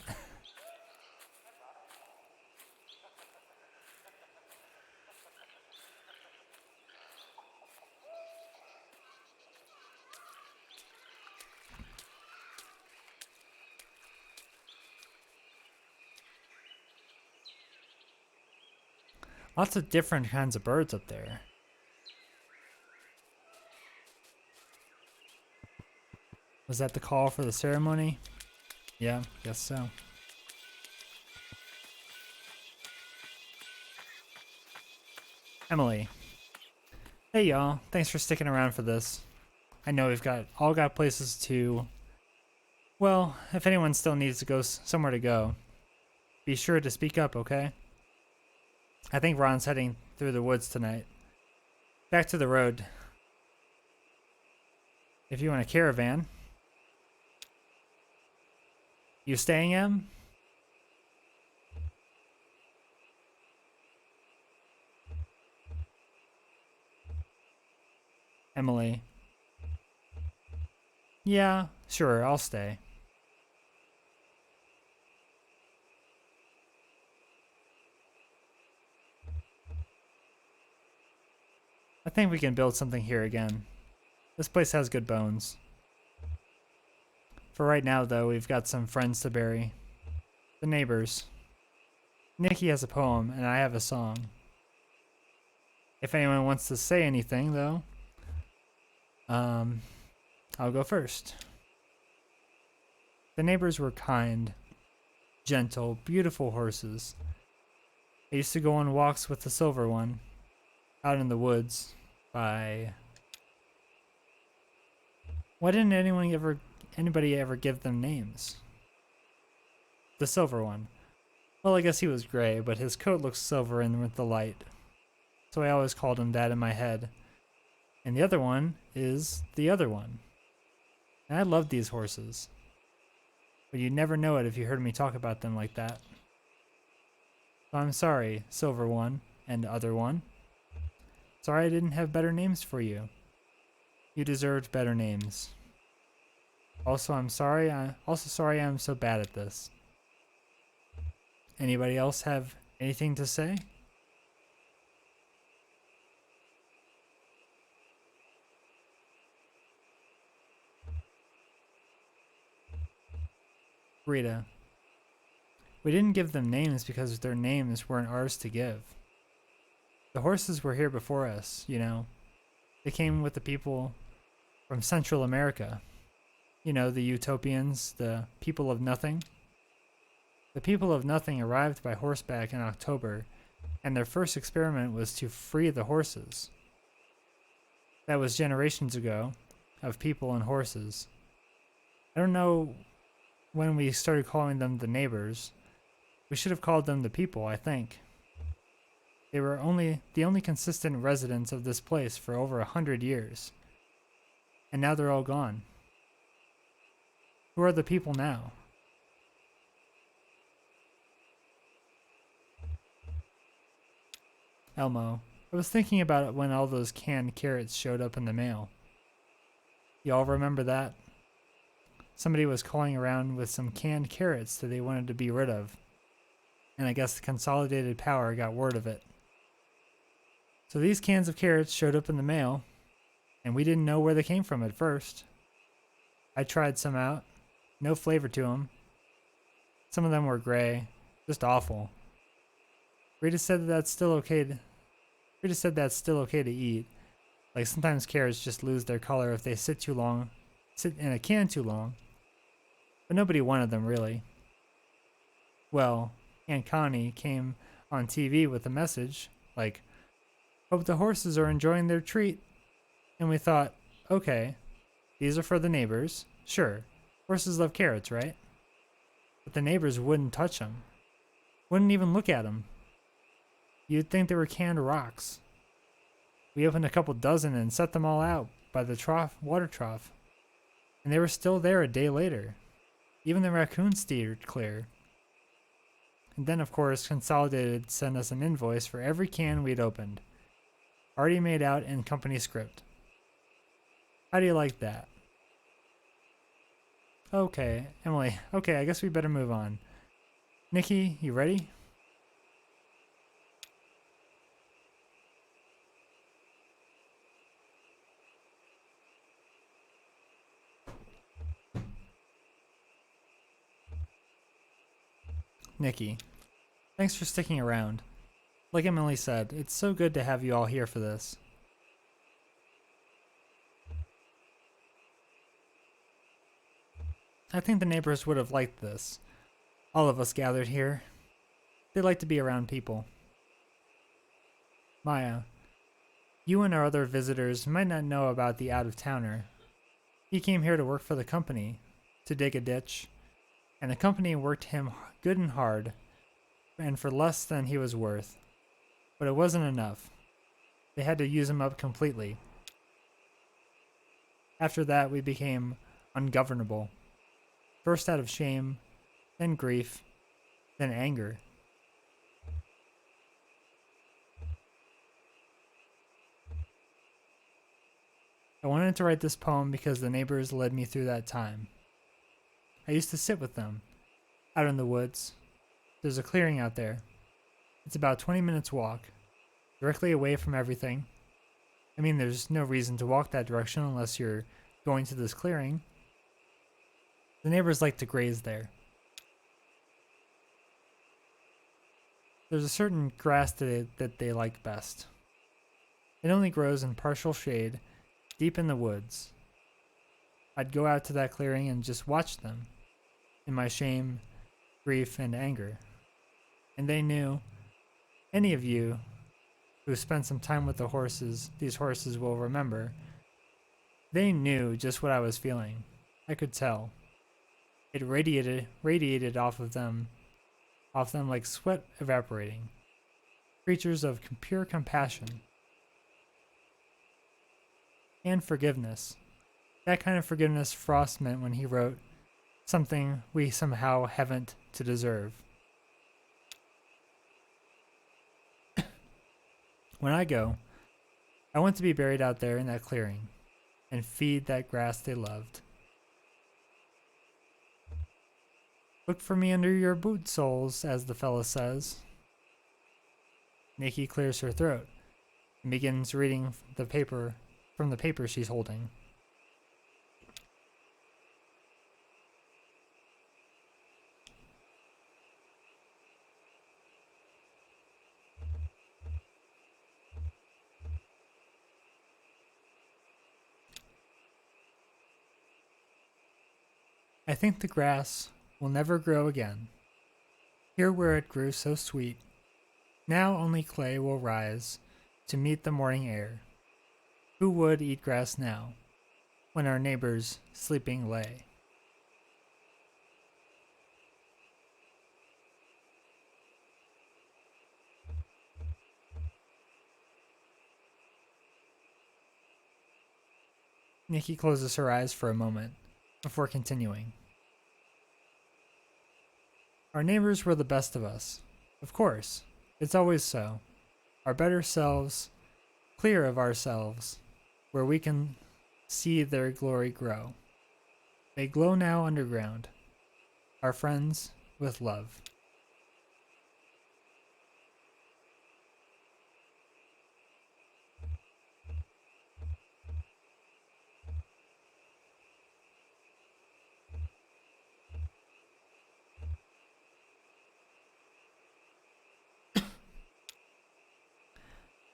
Lots of different kinds of birds up there. Was that the call for the ceremony? Yeah, guess so. Emily. Hey y'all, thanks for sticking around for this. I know we've all got places to... Well, if anyone still needs to go somewhere to go, be sure to speak up, okay? I think Ron's heading through the woods tonight. Back to the road. If you want a caravan... You staying, Em? Emily. Yeah, sure, I'll stay. I think we can build something here again. This place has good bones. For right now, though, we've got some friends to bury. The neighbors. Nikki has a poem, and I have a song. If anyone wants to say anything, though, I'll go first. The neighbors were kind, gentle, beautiful horses. I used to go on walks with the silver one, out in the woods, by... Why didn't anybody ever give them names? The silver one. Well, I guess he was gray, but his coat looked silver in with the light. So I always called him that in my head. And the other one is the other one. And I love these horses. But you'd never know it if you heard me talk about them like that. So I'm sorry, silver one and other one. Sorry I didn't have better names for you. You deserved better names. Also, I'm sorry I'm so bad at this. Anybody else have anything to say? Rita. We didn't give them names because their names weren't ours to give. The horses were here before us, you know. They came with the people from Central America. You know, the utopians, the people of nothing. The people of nothing arrived by horseback in October, and their first experiment was to free the horses. That was generations ago, of people and horses. I don't know when we started calling them the neighbors. We should have called them the people, I think. They were the only consistent residents of this place for over 100 years. And now they're all gone. Who are the people now? Elmo. I was thinking about it when all those canned carrots showed up in the mail. Y'all remember that? Somebody was calling around with some canned carrots that they wanted to be rid of. And I guess the Consolidated Power got word of it. So these cans of carrots showed up in the mail, and we didn't know where they came from at first. I tried some out. No flavor to them. Some of them were gray. Just awful. Rita said that's still okay to eat. Like sometimes carrots just lose their color if they sit in a can too long. But nobody wanted them really. Well, Aunt Connie came on TV with a message like, "Hope the horses are enjoying their treat." And we thought, okay, these are for the neighbors. Sure, horses love carrots, right? But the neighbors wouldn't touch them. Wouldn't even look at them. You'd think they were canned rocks. We opened a couple dozen and set them all out by the water trough. And they were still there a day later. Even the raccoons steered clear. And then, of course, Consolidated sent us an invoice for every can we'd opened. Already made out in company script. How do you like that? Okay, Emily. Okay, I guess we better move on. Nikki, you ready? Nikki, thanks for sticking around. Like Emily said, it's so good to have you all here for this. I think the neighbors would have liked this. All of us gathered here. They like to be around people. Maya, you and our other visitors might not know about the out-of-towner. He came here to work for the company, to dig a ditch, and the company worked him good and hard, and for less than he was worth. But it wasn't enough. They had to use him up completely. After that, we became ungovernable. First out of shame, then grief, then anger. I wanted to write this poem because the neighbors led me through that time. I used to sit with them, out in the woods. There's a clearing out there. It's about 20 minutes walk, directly away from everything. I mean, there's no reason to walk that direction unless you're going to this clearing. The neighbors like to graze there. There's a certain grass that they like best. It only grows in partial shade, deep in the woods. I'd go out to that clearing and just watch them, in my shame, grief, and anger. And they knew, any of you who spent some time with the horses, these horses will remember, they knew just what I was feeling. I could tell. It radiated off them like sweat evaporating. Creatures of pure compassion and forgiveness. That kind of forgiveness Frost meant when he wrote, something we somehow haven't to deserve. When I go, I want to be buried out there in that clearing and feed that grass they loved. Look for me under your boot soles, as the fella says. Nikki clears her throat and begins reading the paper from the paper she's holding. I think the grass will never grow again. Here where it grew so sweet, now only clay will rise to meet the morning air. Who would eat grass now, when our neighbors sleeping lay? Nikki closes her eyes for a moment before continuing. Our neighbors were the best of us. Of course, it's always so. Our better selves, clear of ourselves, where we can see their glory grow. They glow now underground, our friends with love.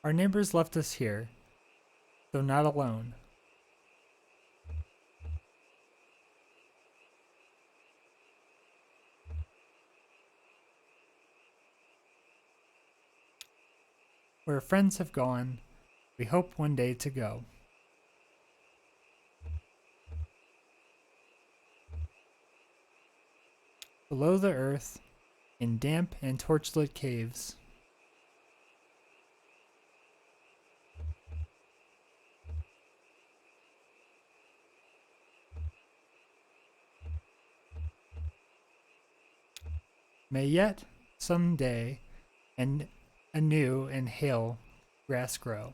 Our neighbors left us here, though not alone. Where friends have gone, we hope one day to go. Below the earth, in damp and torchlit caves, may yet, some day, and anew and hale grass grow.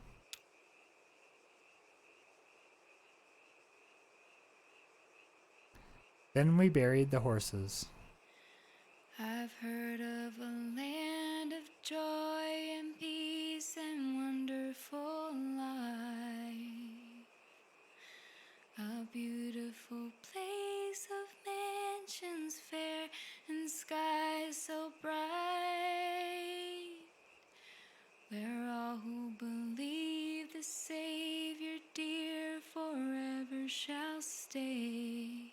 Then we buried the horses. I've heard of a land of joy and peace and wonderful life, a beautiful place of mansions fair and skies so bright, where all who believe the Savior dear forever shall stay.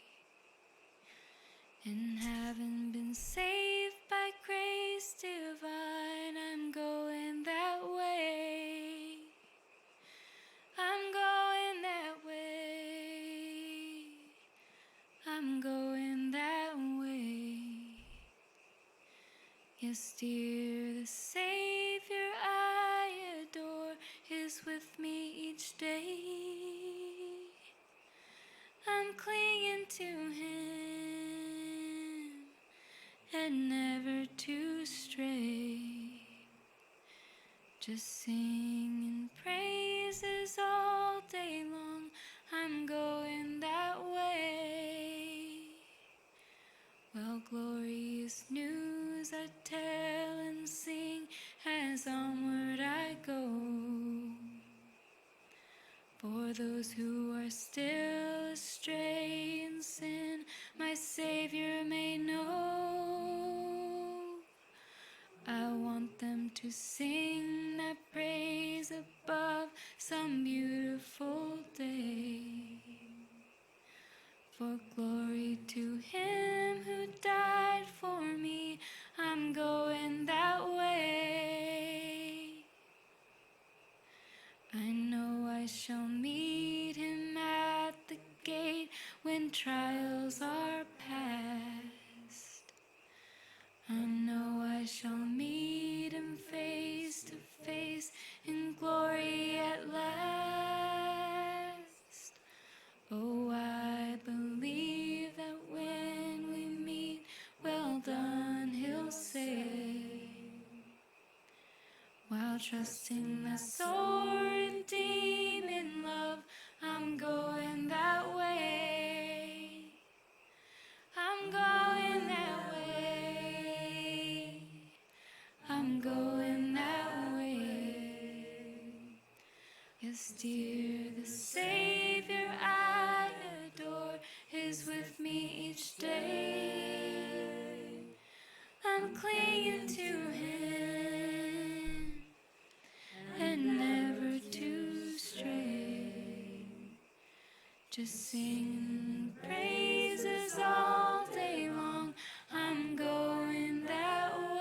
And having been saved by grace divine, I'm going that way. I'm going that way. I'm going that way. Yes, dear, the Savior I adore is with me each day. I'm clinging to Him and never to stray. Just singing praises all day long, I'm going that way. Well, glorious news I tell and sing as onward I go. For those who are still astray in sin, my Savior may know. I want them to sing that praise above some beautiful day. For glory to Him who died for me, I'm going that way. I know I shall meet Him at the gate when trials are past. I know I shall meet Him face to face in glory at last. Oh, I believe that when we meet, well done, He'll say, while trusting that soul redeeming love, I'm going that way. I'm going that way. I'm going that way. Yes, dear, the Savior I adore is with me each day. I'm clinging to Him and never to stray. Just sing praises all day long, I'm going that way.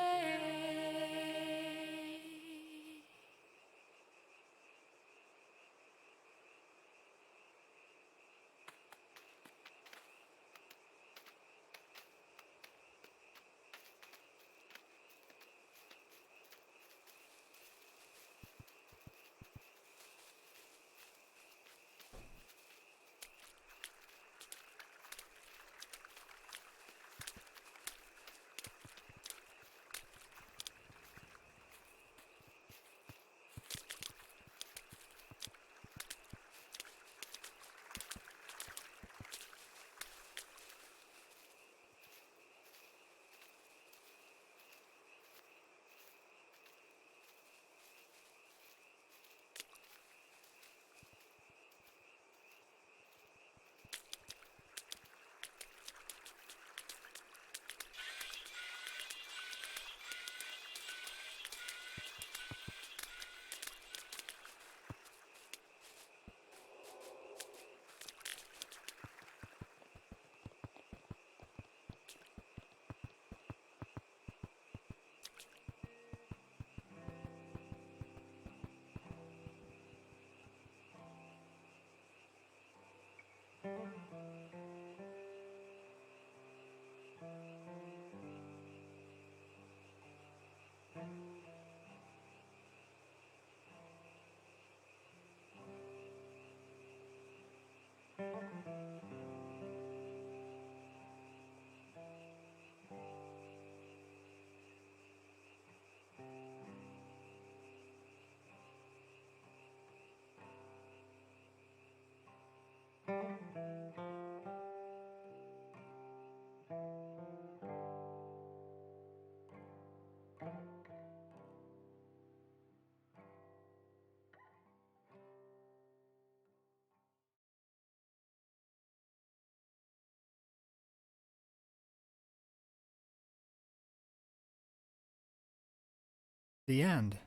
The end.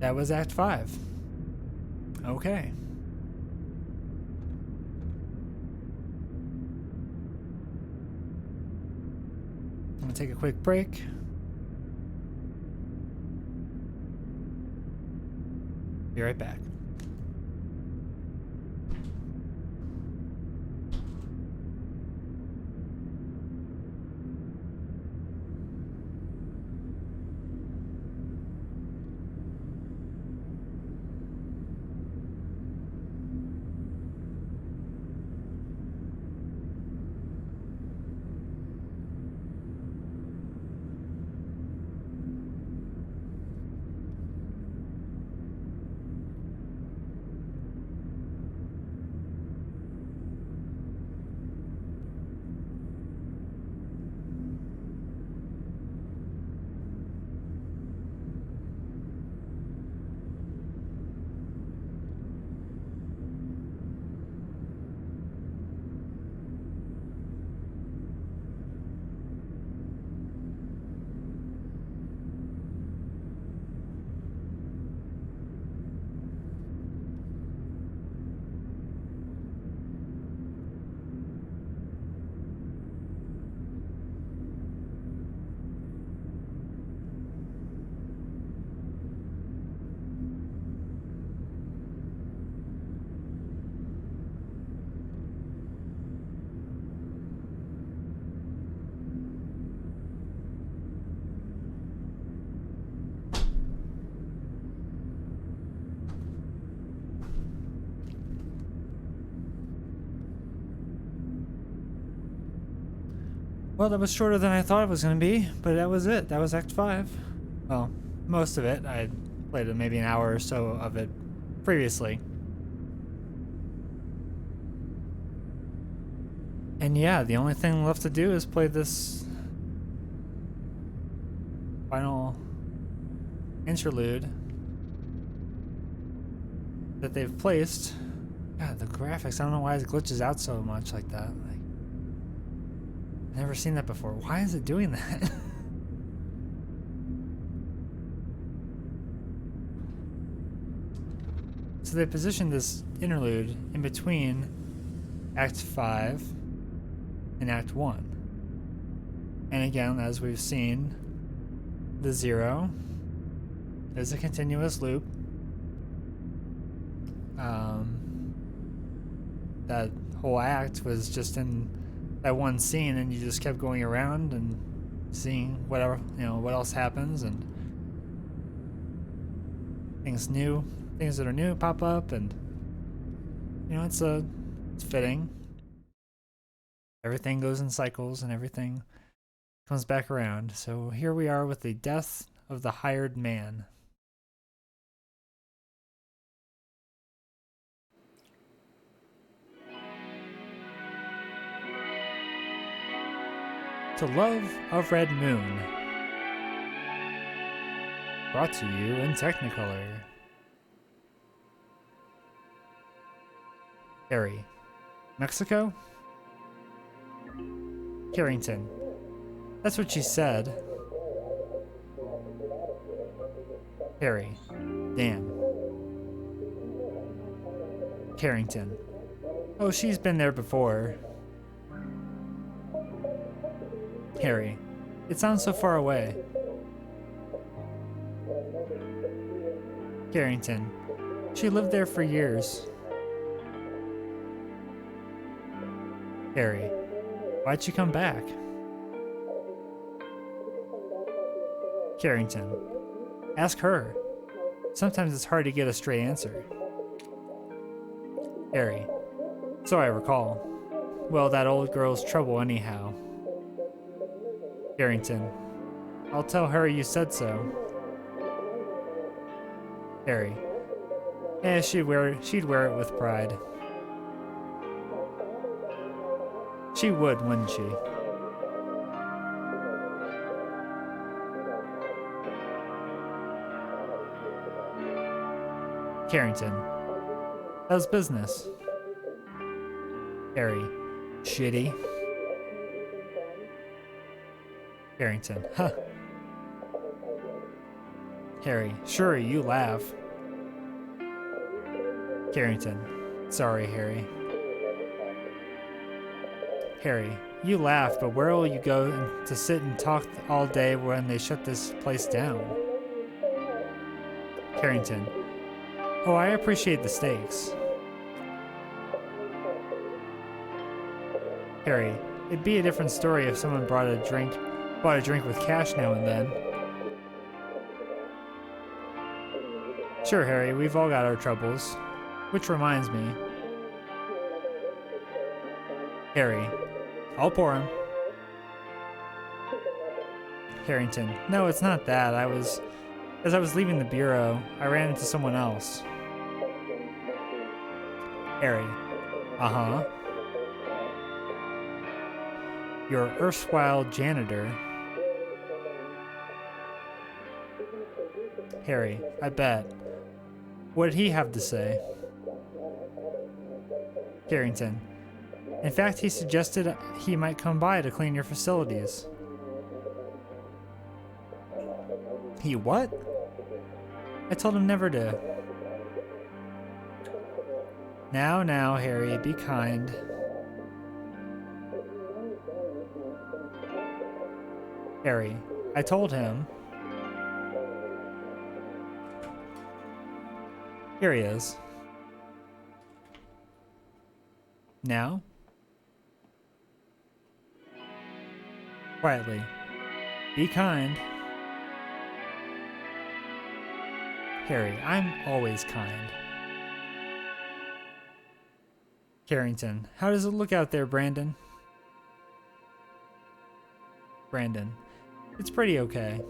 That was Act 5. Okay. I'm gonna take a quick break. Be right back. Well, that was shorter than I thought it was going to be, but that was it. That was Act 5. Well, most of it. I played maybe an hour or so of it previously. And yeah, the only thing left to do is play this final interlude that they've placed. God, the graphics, I don't know why it glitches out so much like that. I've never seen that before. Why is it doing that? So they positioned this interlude in between Act 5 and Act 1. And again, as we've seen, the 0 is a continuous loop. That whole act was just in that one scene, and you just kept going around and seeing whatever, what else happens, and things that are new pop up, and it's fitting. Everything goes in cycles, and everything comes back around. So here we are with the death of the hired man. To Love of Red Moon. Brought to you in Technicolor. Harry. Mexico? Carrington. That's what she said. Harry. Damn. Carrington. Oh, she's been there before. Harry. It sounds so far away. Carrington. She lived there for years. Harry. Why'd she come back? Carrington. Ask her. Sometimes it's hard to get a straight answer. Harry. So I recall. Well, that old girl's trouble anyhow. Carrington. I'll tell her you said so. Harry. She'd wear it with pride. She would, wouldn't she? Carrington. How's business? Harry. Shitty. Carrington. Huh. Harry. Sure, you laugh. Carrington. Sorry, Harry. Harry. You laugh, but where will you go to sit and talk all day when they shut this place down? Carrington. Oh, I appreciate the steaks. Harry. It'd be a different story if someone bought a drink with cash now and then. Sure, Harry, we've all got our troubles. Which reminds me. Harry. I'll pour him. Carrington. No, it's not that. As I was leaving the bureau, I ran into someone else. Harry. Uh-huh. Your erstwhile janitor. Harry. I bet. What did he have to say? Carrington. In fact, he suggested he might come by to clean your facilities. He what? I told him never to. Now, Harry, be kind. Harry, I told him. Here he is. Now? Quietly. Be kind. Harry, I'm always kind. Carrington, how does it look out there, Brandon? Brandon. It's pretty okay.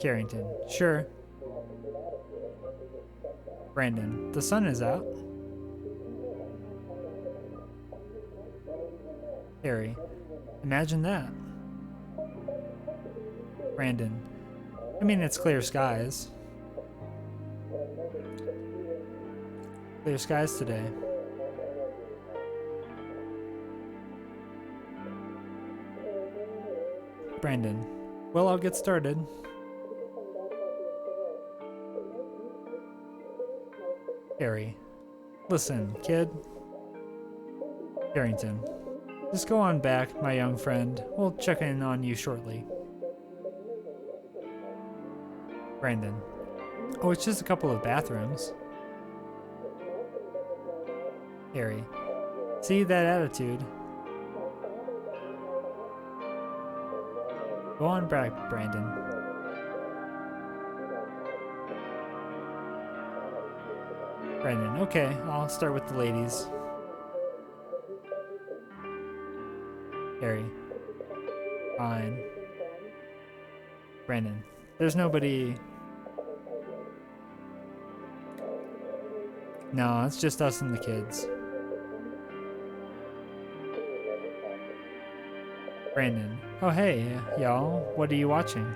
Carrington. Sure. Brandon. The sun is out. Harry. Imagine that. Brandon. I mean, it's clear skies. Clear skies today. Brandon. Well, I'll get started. Harry. Listen, kid. Carrington. Just go on back, my young friend. We'll check in on you shortly. Brandon. Oh, it's just a couple of bathrooms. Harry. See that attitude? Go on back, Brandon. Brandon. Okay, I'll start with the ladies. Harry. Fine. Brandon. There's nobody. No, it's just us and the kids. Brandon. Oh hey, y'all. What are you watching?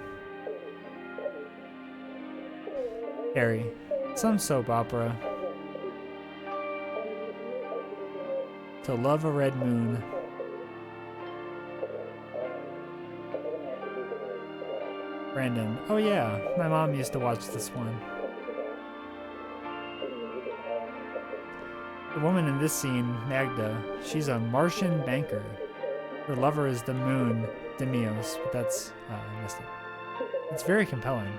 Harry. Some soap opera. To Love a Red Moon. Brandon. Oh yeah, my mom used to watch this one. The woman in this scene, Magda, she's a Martian banker. Her lover is the moon, Demios, but that's, I missed it. It's very compelling.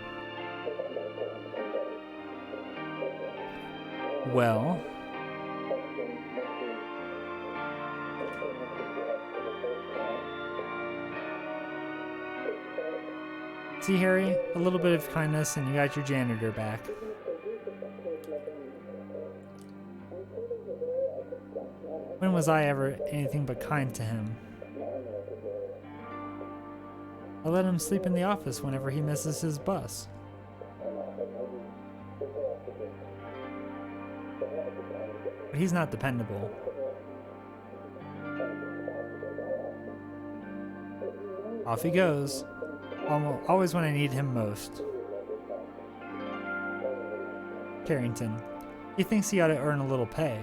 Well, see, Harry, a little bit of kindness and you got your janitor back. When was I ever anything but kind to him? I let him sleep in the office whenever he misses his bus. But he's not dependable. Off he goes. Always when I need him most. Carrington. He thinks he ought to earn a little pay.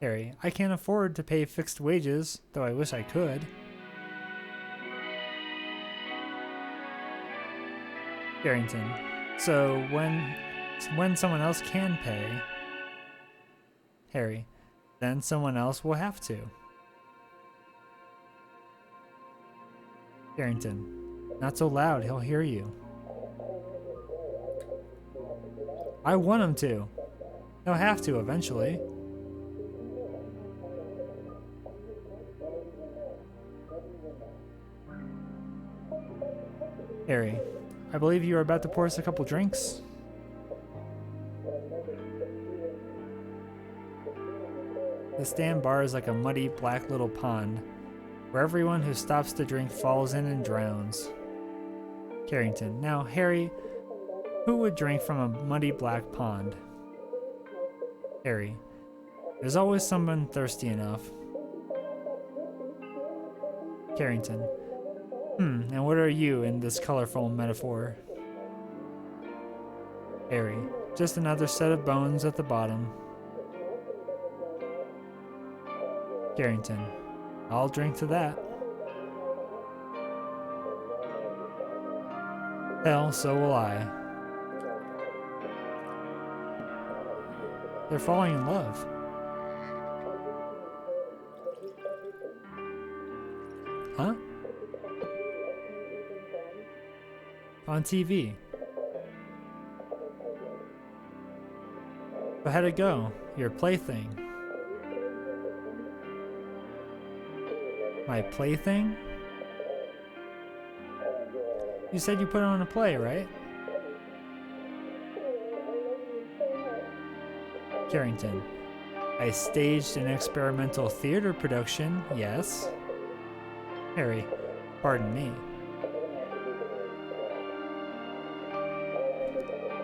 Harry. I can't afford to pay fixed wages, though I wish I could. Carrington. So when someone else can pay, Harry, then someone else will have to. Carrington. Not so loud, he'll hear you. I want him to. He'll have to eventually. Harry. I believe you are about to pour us a couple drinks. The stand bar is like a muddy black little pond, where everyone who stops to drink falls in and drowns. Carrington. Now, Harry, who would drink from a muddy black pond? Harry. There's always someone thirsty enough. Carrington. And what are you in this colorful metaphor? Harry. Just another set of bones at the bottom. Carrington. I'll drink to that. Hell, so will I. They're falling in love. Huh? On TV. So how'd it go? Your plaything. My plaything? You said you put on a play, right? Carrington. I staged an experimental theater production, yes. Harry, pardon me.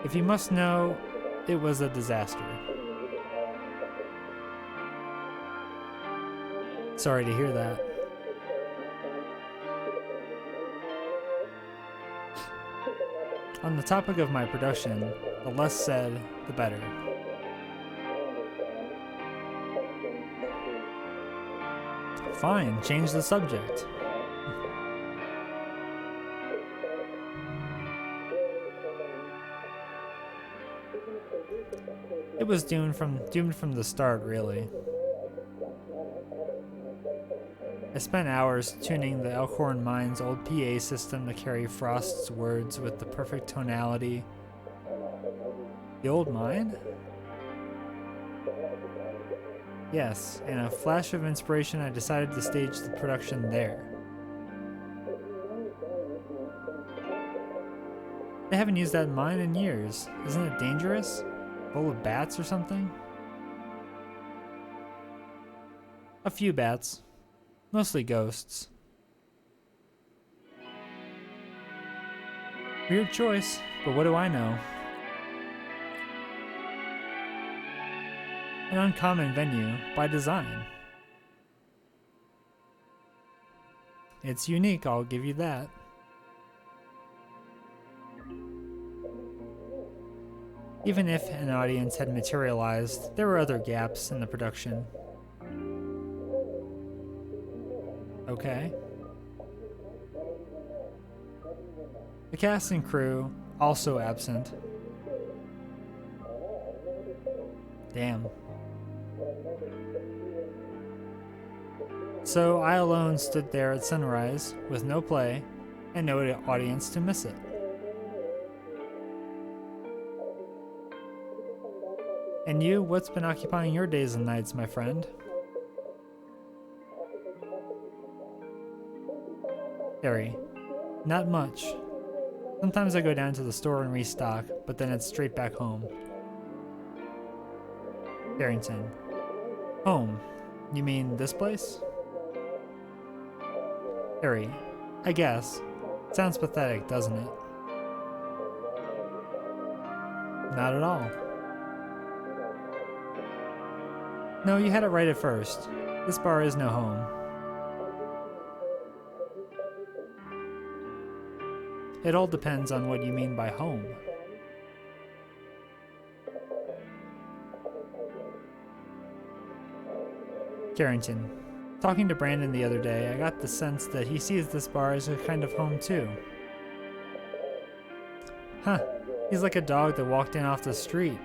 If you must know, it was a disaster. Sorry to hear that. On the topic of my production, the less said, the better. Fine, change the subject. It was doomed from the start, really. I spent hours tuning the Elkhorn Mine's old PA system to carry Frost's words with the perfect tonality. The old mine? Yes, in a flash of inspiration, I decided to stage the production there. I haven't used that mine in years. Isn't it dangerous? Full of bats or something? A few bats. Mostly ghosts. Weird choice, but what do I know? An uncommon venue by design. It's unique, I'll give you that. Even if an audience had materialized, there were other gaps in the production. Okay. The cast and crew, also absent. Damn. So I alone stood there at sunrise, with no play, and no audience to miss it. And you, what's been occupying your days and nights, my friend? Harry, not much. Sometimes I go down to the store and restock, but then it's straight back home. Barrington. Home? You mean this place? Harry. I guess. Sounds pathetic, doesn't it? Not at all. No, you had it right at first. This bar is no home. It all depends on what you mean by home. Carrington. Talking to Brandon the other day, I got the sense that he sees this bar as a kind of home too. Huh, he's like a dog that walked in off the street.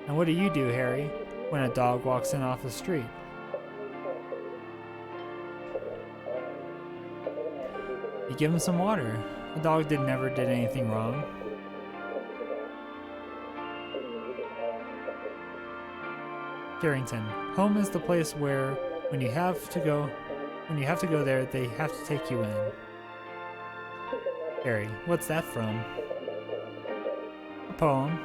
And what do you do, Harry, when a dog walks in off the street? You give him some water. The dog never did anything wrong. Carrington. Home is the place where, when you have to go there, they have to take you in. Harry. What's that from? A poem.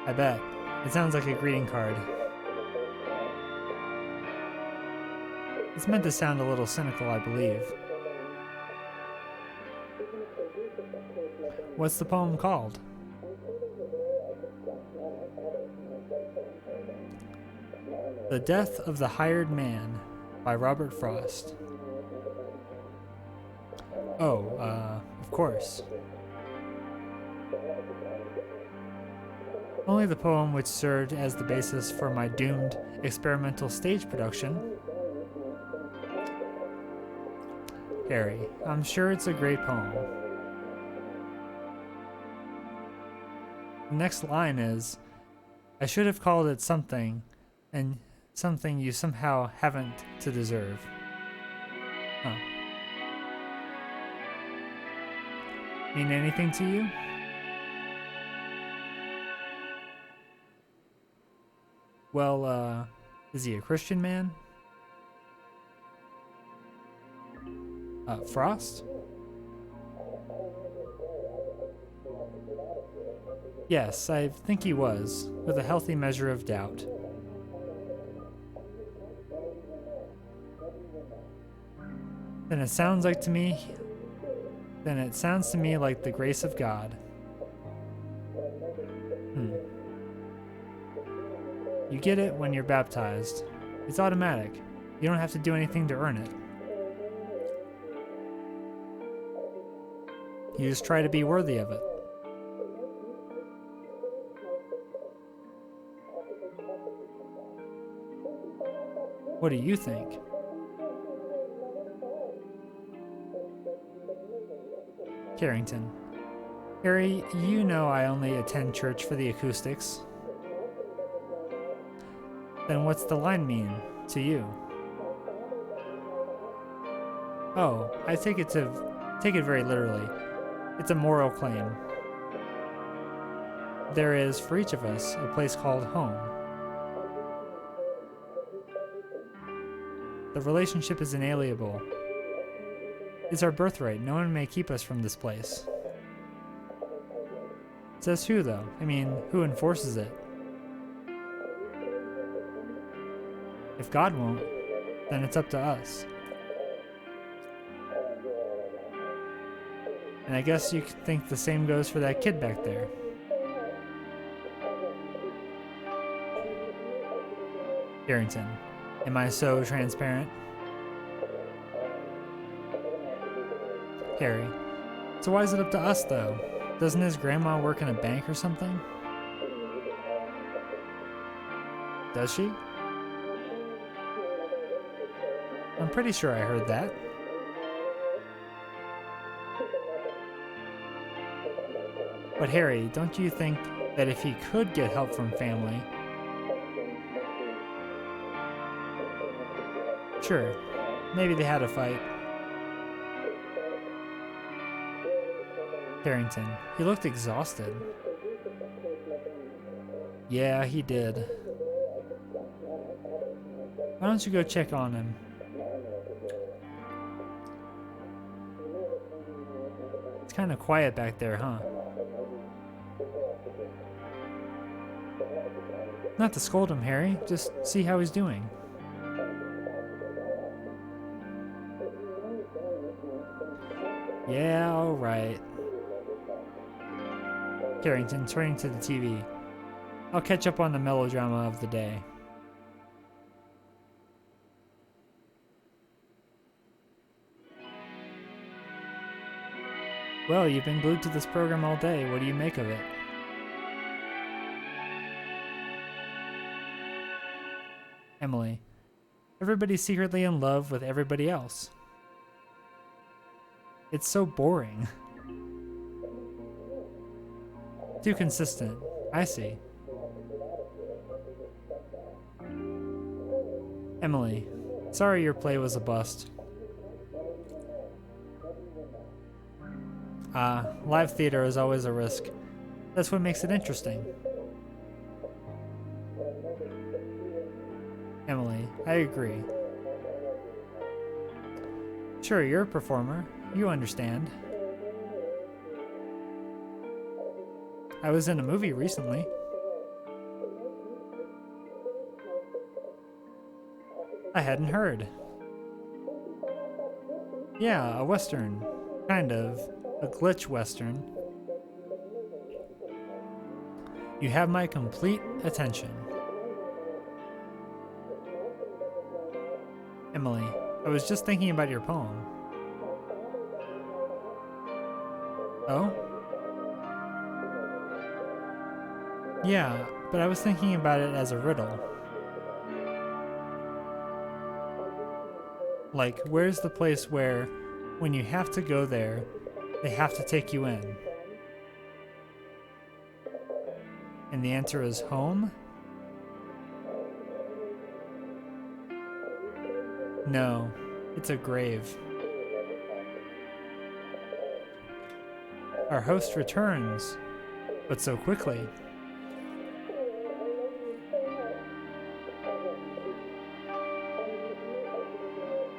I bet. It sounds like a greeting card. It's meant to sound a little cynical, I believe. What's the poem called? The Death of the Hired Man by Robert Frost. Oh, of course. Only the poem which served as the basis for my doomed experimental stage production. Harry, I'm sure it's a great poem. The next line is, I should have called it something, and something you somehow haven't to deserve. Huh. Mean anything to you? Well, is he a Christian man? Frost? Yes, I think he was, with a healthy measure of doubt. Then it sounds to me like the grace of God. You get it when you're baptized. It's automatic. You don't have to do anything to earn it. You just try to be worthy of it. What do you think? Carrington. Harry, you know I only attend church for the acoustics. Then what's the line mean to you? Oh, I take it very literally. It's a moral claim. There is, for each of us, a place called home. The relationship is inalienable. It's our birthright. No one may keep us from this place. Says who, though? I mean, who enforces it? If God won't, then it's up to us. And I guess you could think the same goes for that kid back there. Carrington. Am I so transparent? Harry. So why is it up to us, though? Doesn't his grandma work in a bank or something? Does she? I'm pretty sure I heard that. But Harry, don't you think that if he could get help from family... Sure, maybe they had a fight. Carrington. He looked exhausted. Yeah, he did. Why don't you go check on him? It's kind of quiet back there, huh? Not to scold him, Harry. Just see how he's doing. Yeah, alright. Carrington, turning to the TV. I'll catch up on the melodrama of the day. Well, you've been glued to this program all day. What do you make of it? Emily. Everybody's secretly in love with everybody else. It's so boring. Too consistent. I see. Emily. Sorry your play was a bust. Live theater is always a risk. That's what makes it interesting. Emily, I agree. Sure, you're a performer. You understand. I was in a movie recently. I hadn't heard. Yeah, a western. Kind of. A glitch western. You have my complete attention. Emily, I was just thinking about your poem. Oh? Yeah, but I was thinking about it as a riddle. Like, where's the place where, when you have to go there, they have to take you in? And the answer is home? No, it's a grave. Our host returns, but so quickly.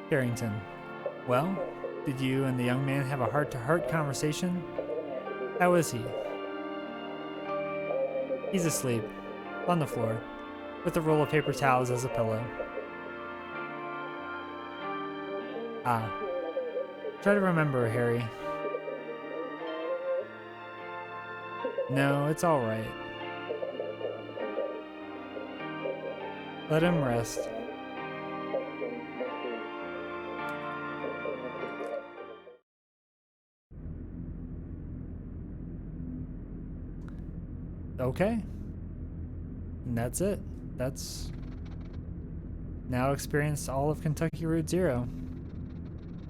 Carrington. Well, did you and the young man have a heart-to-heart conversation? How is he? He's asleep, on the floor, with a roll of paper towels as a pillow. Ah. Try to remember, Harry. No, it's alright. Let him rest. Okay. And that's it. That's now experienced all of Kentucky Route Zero.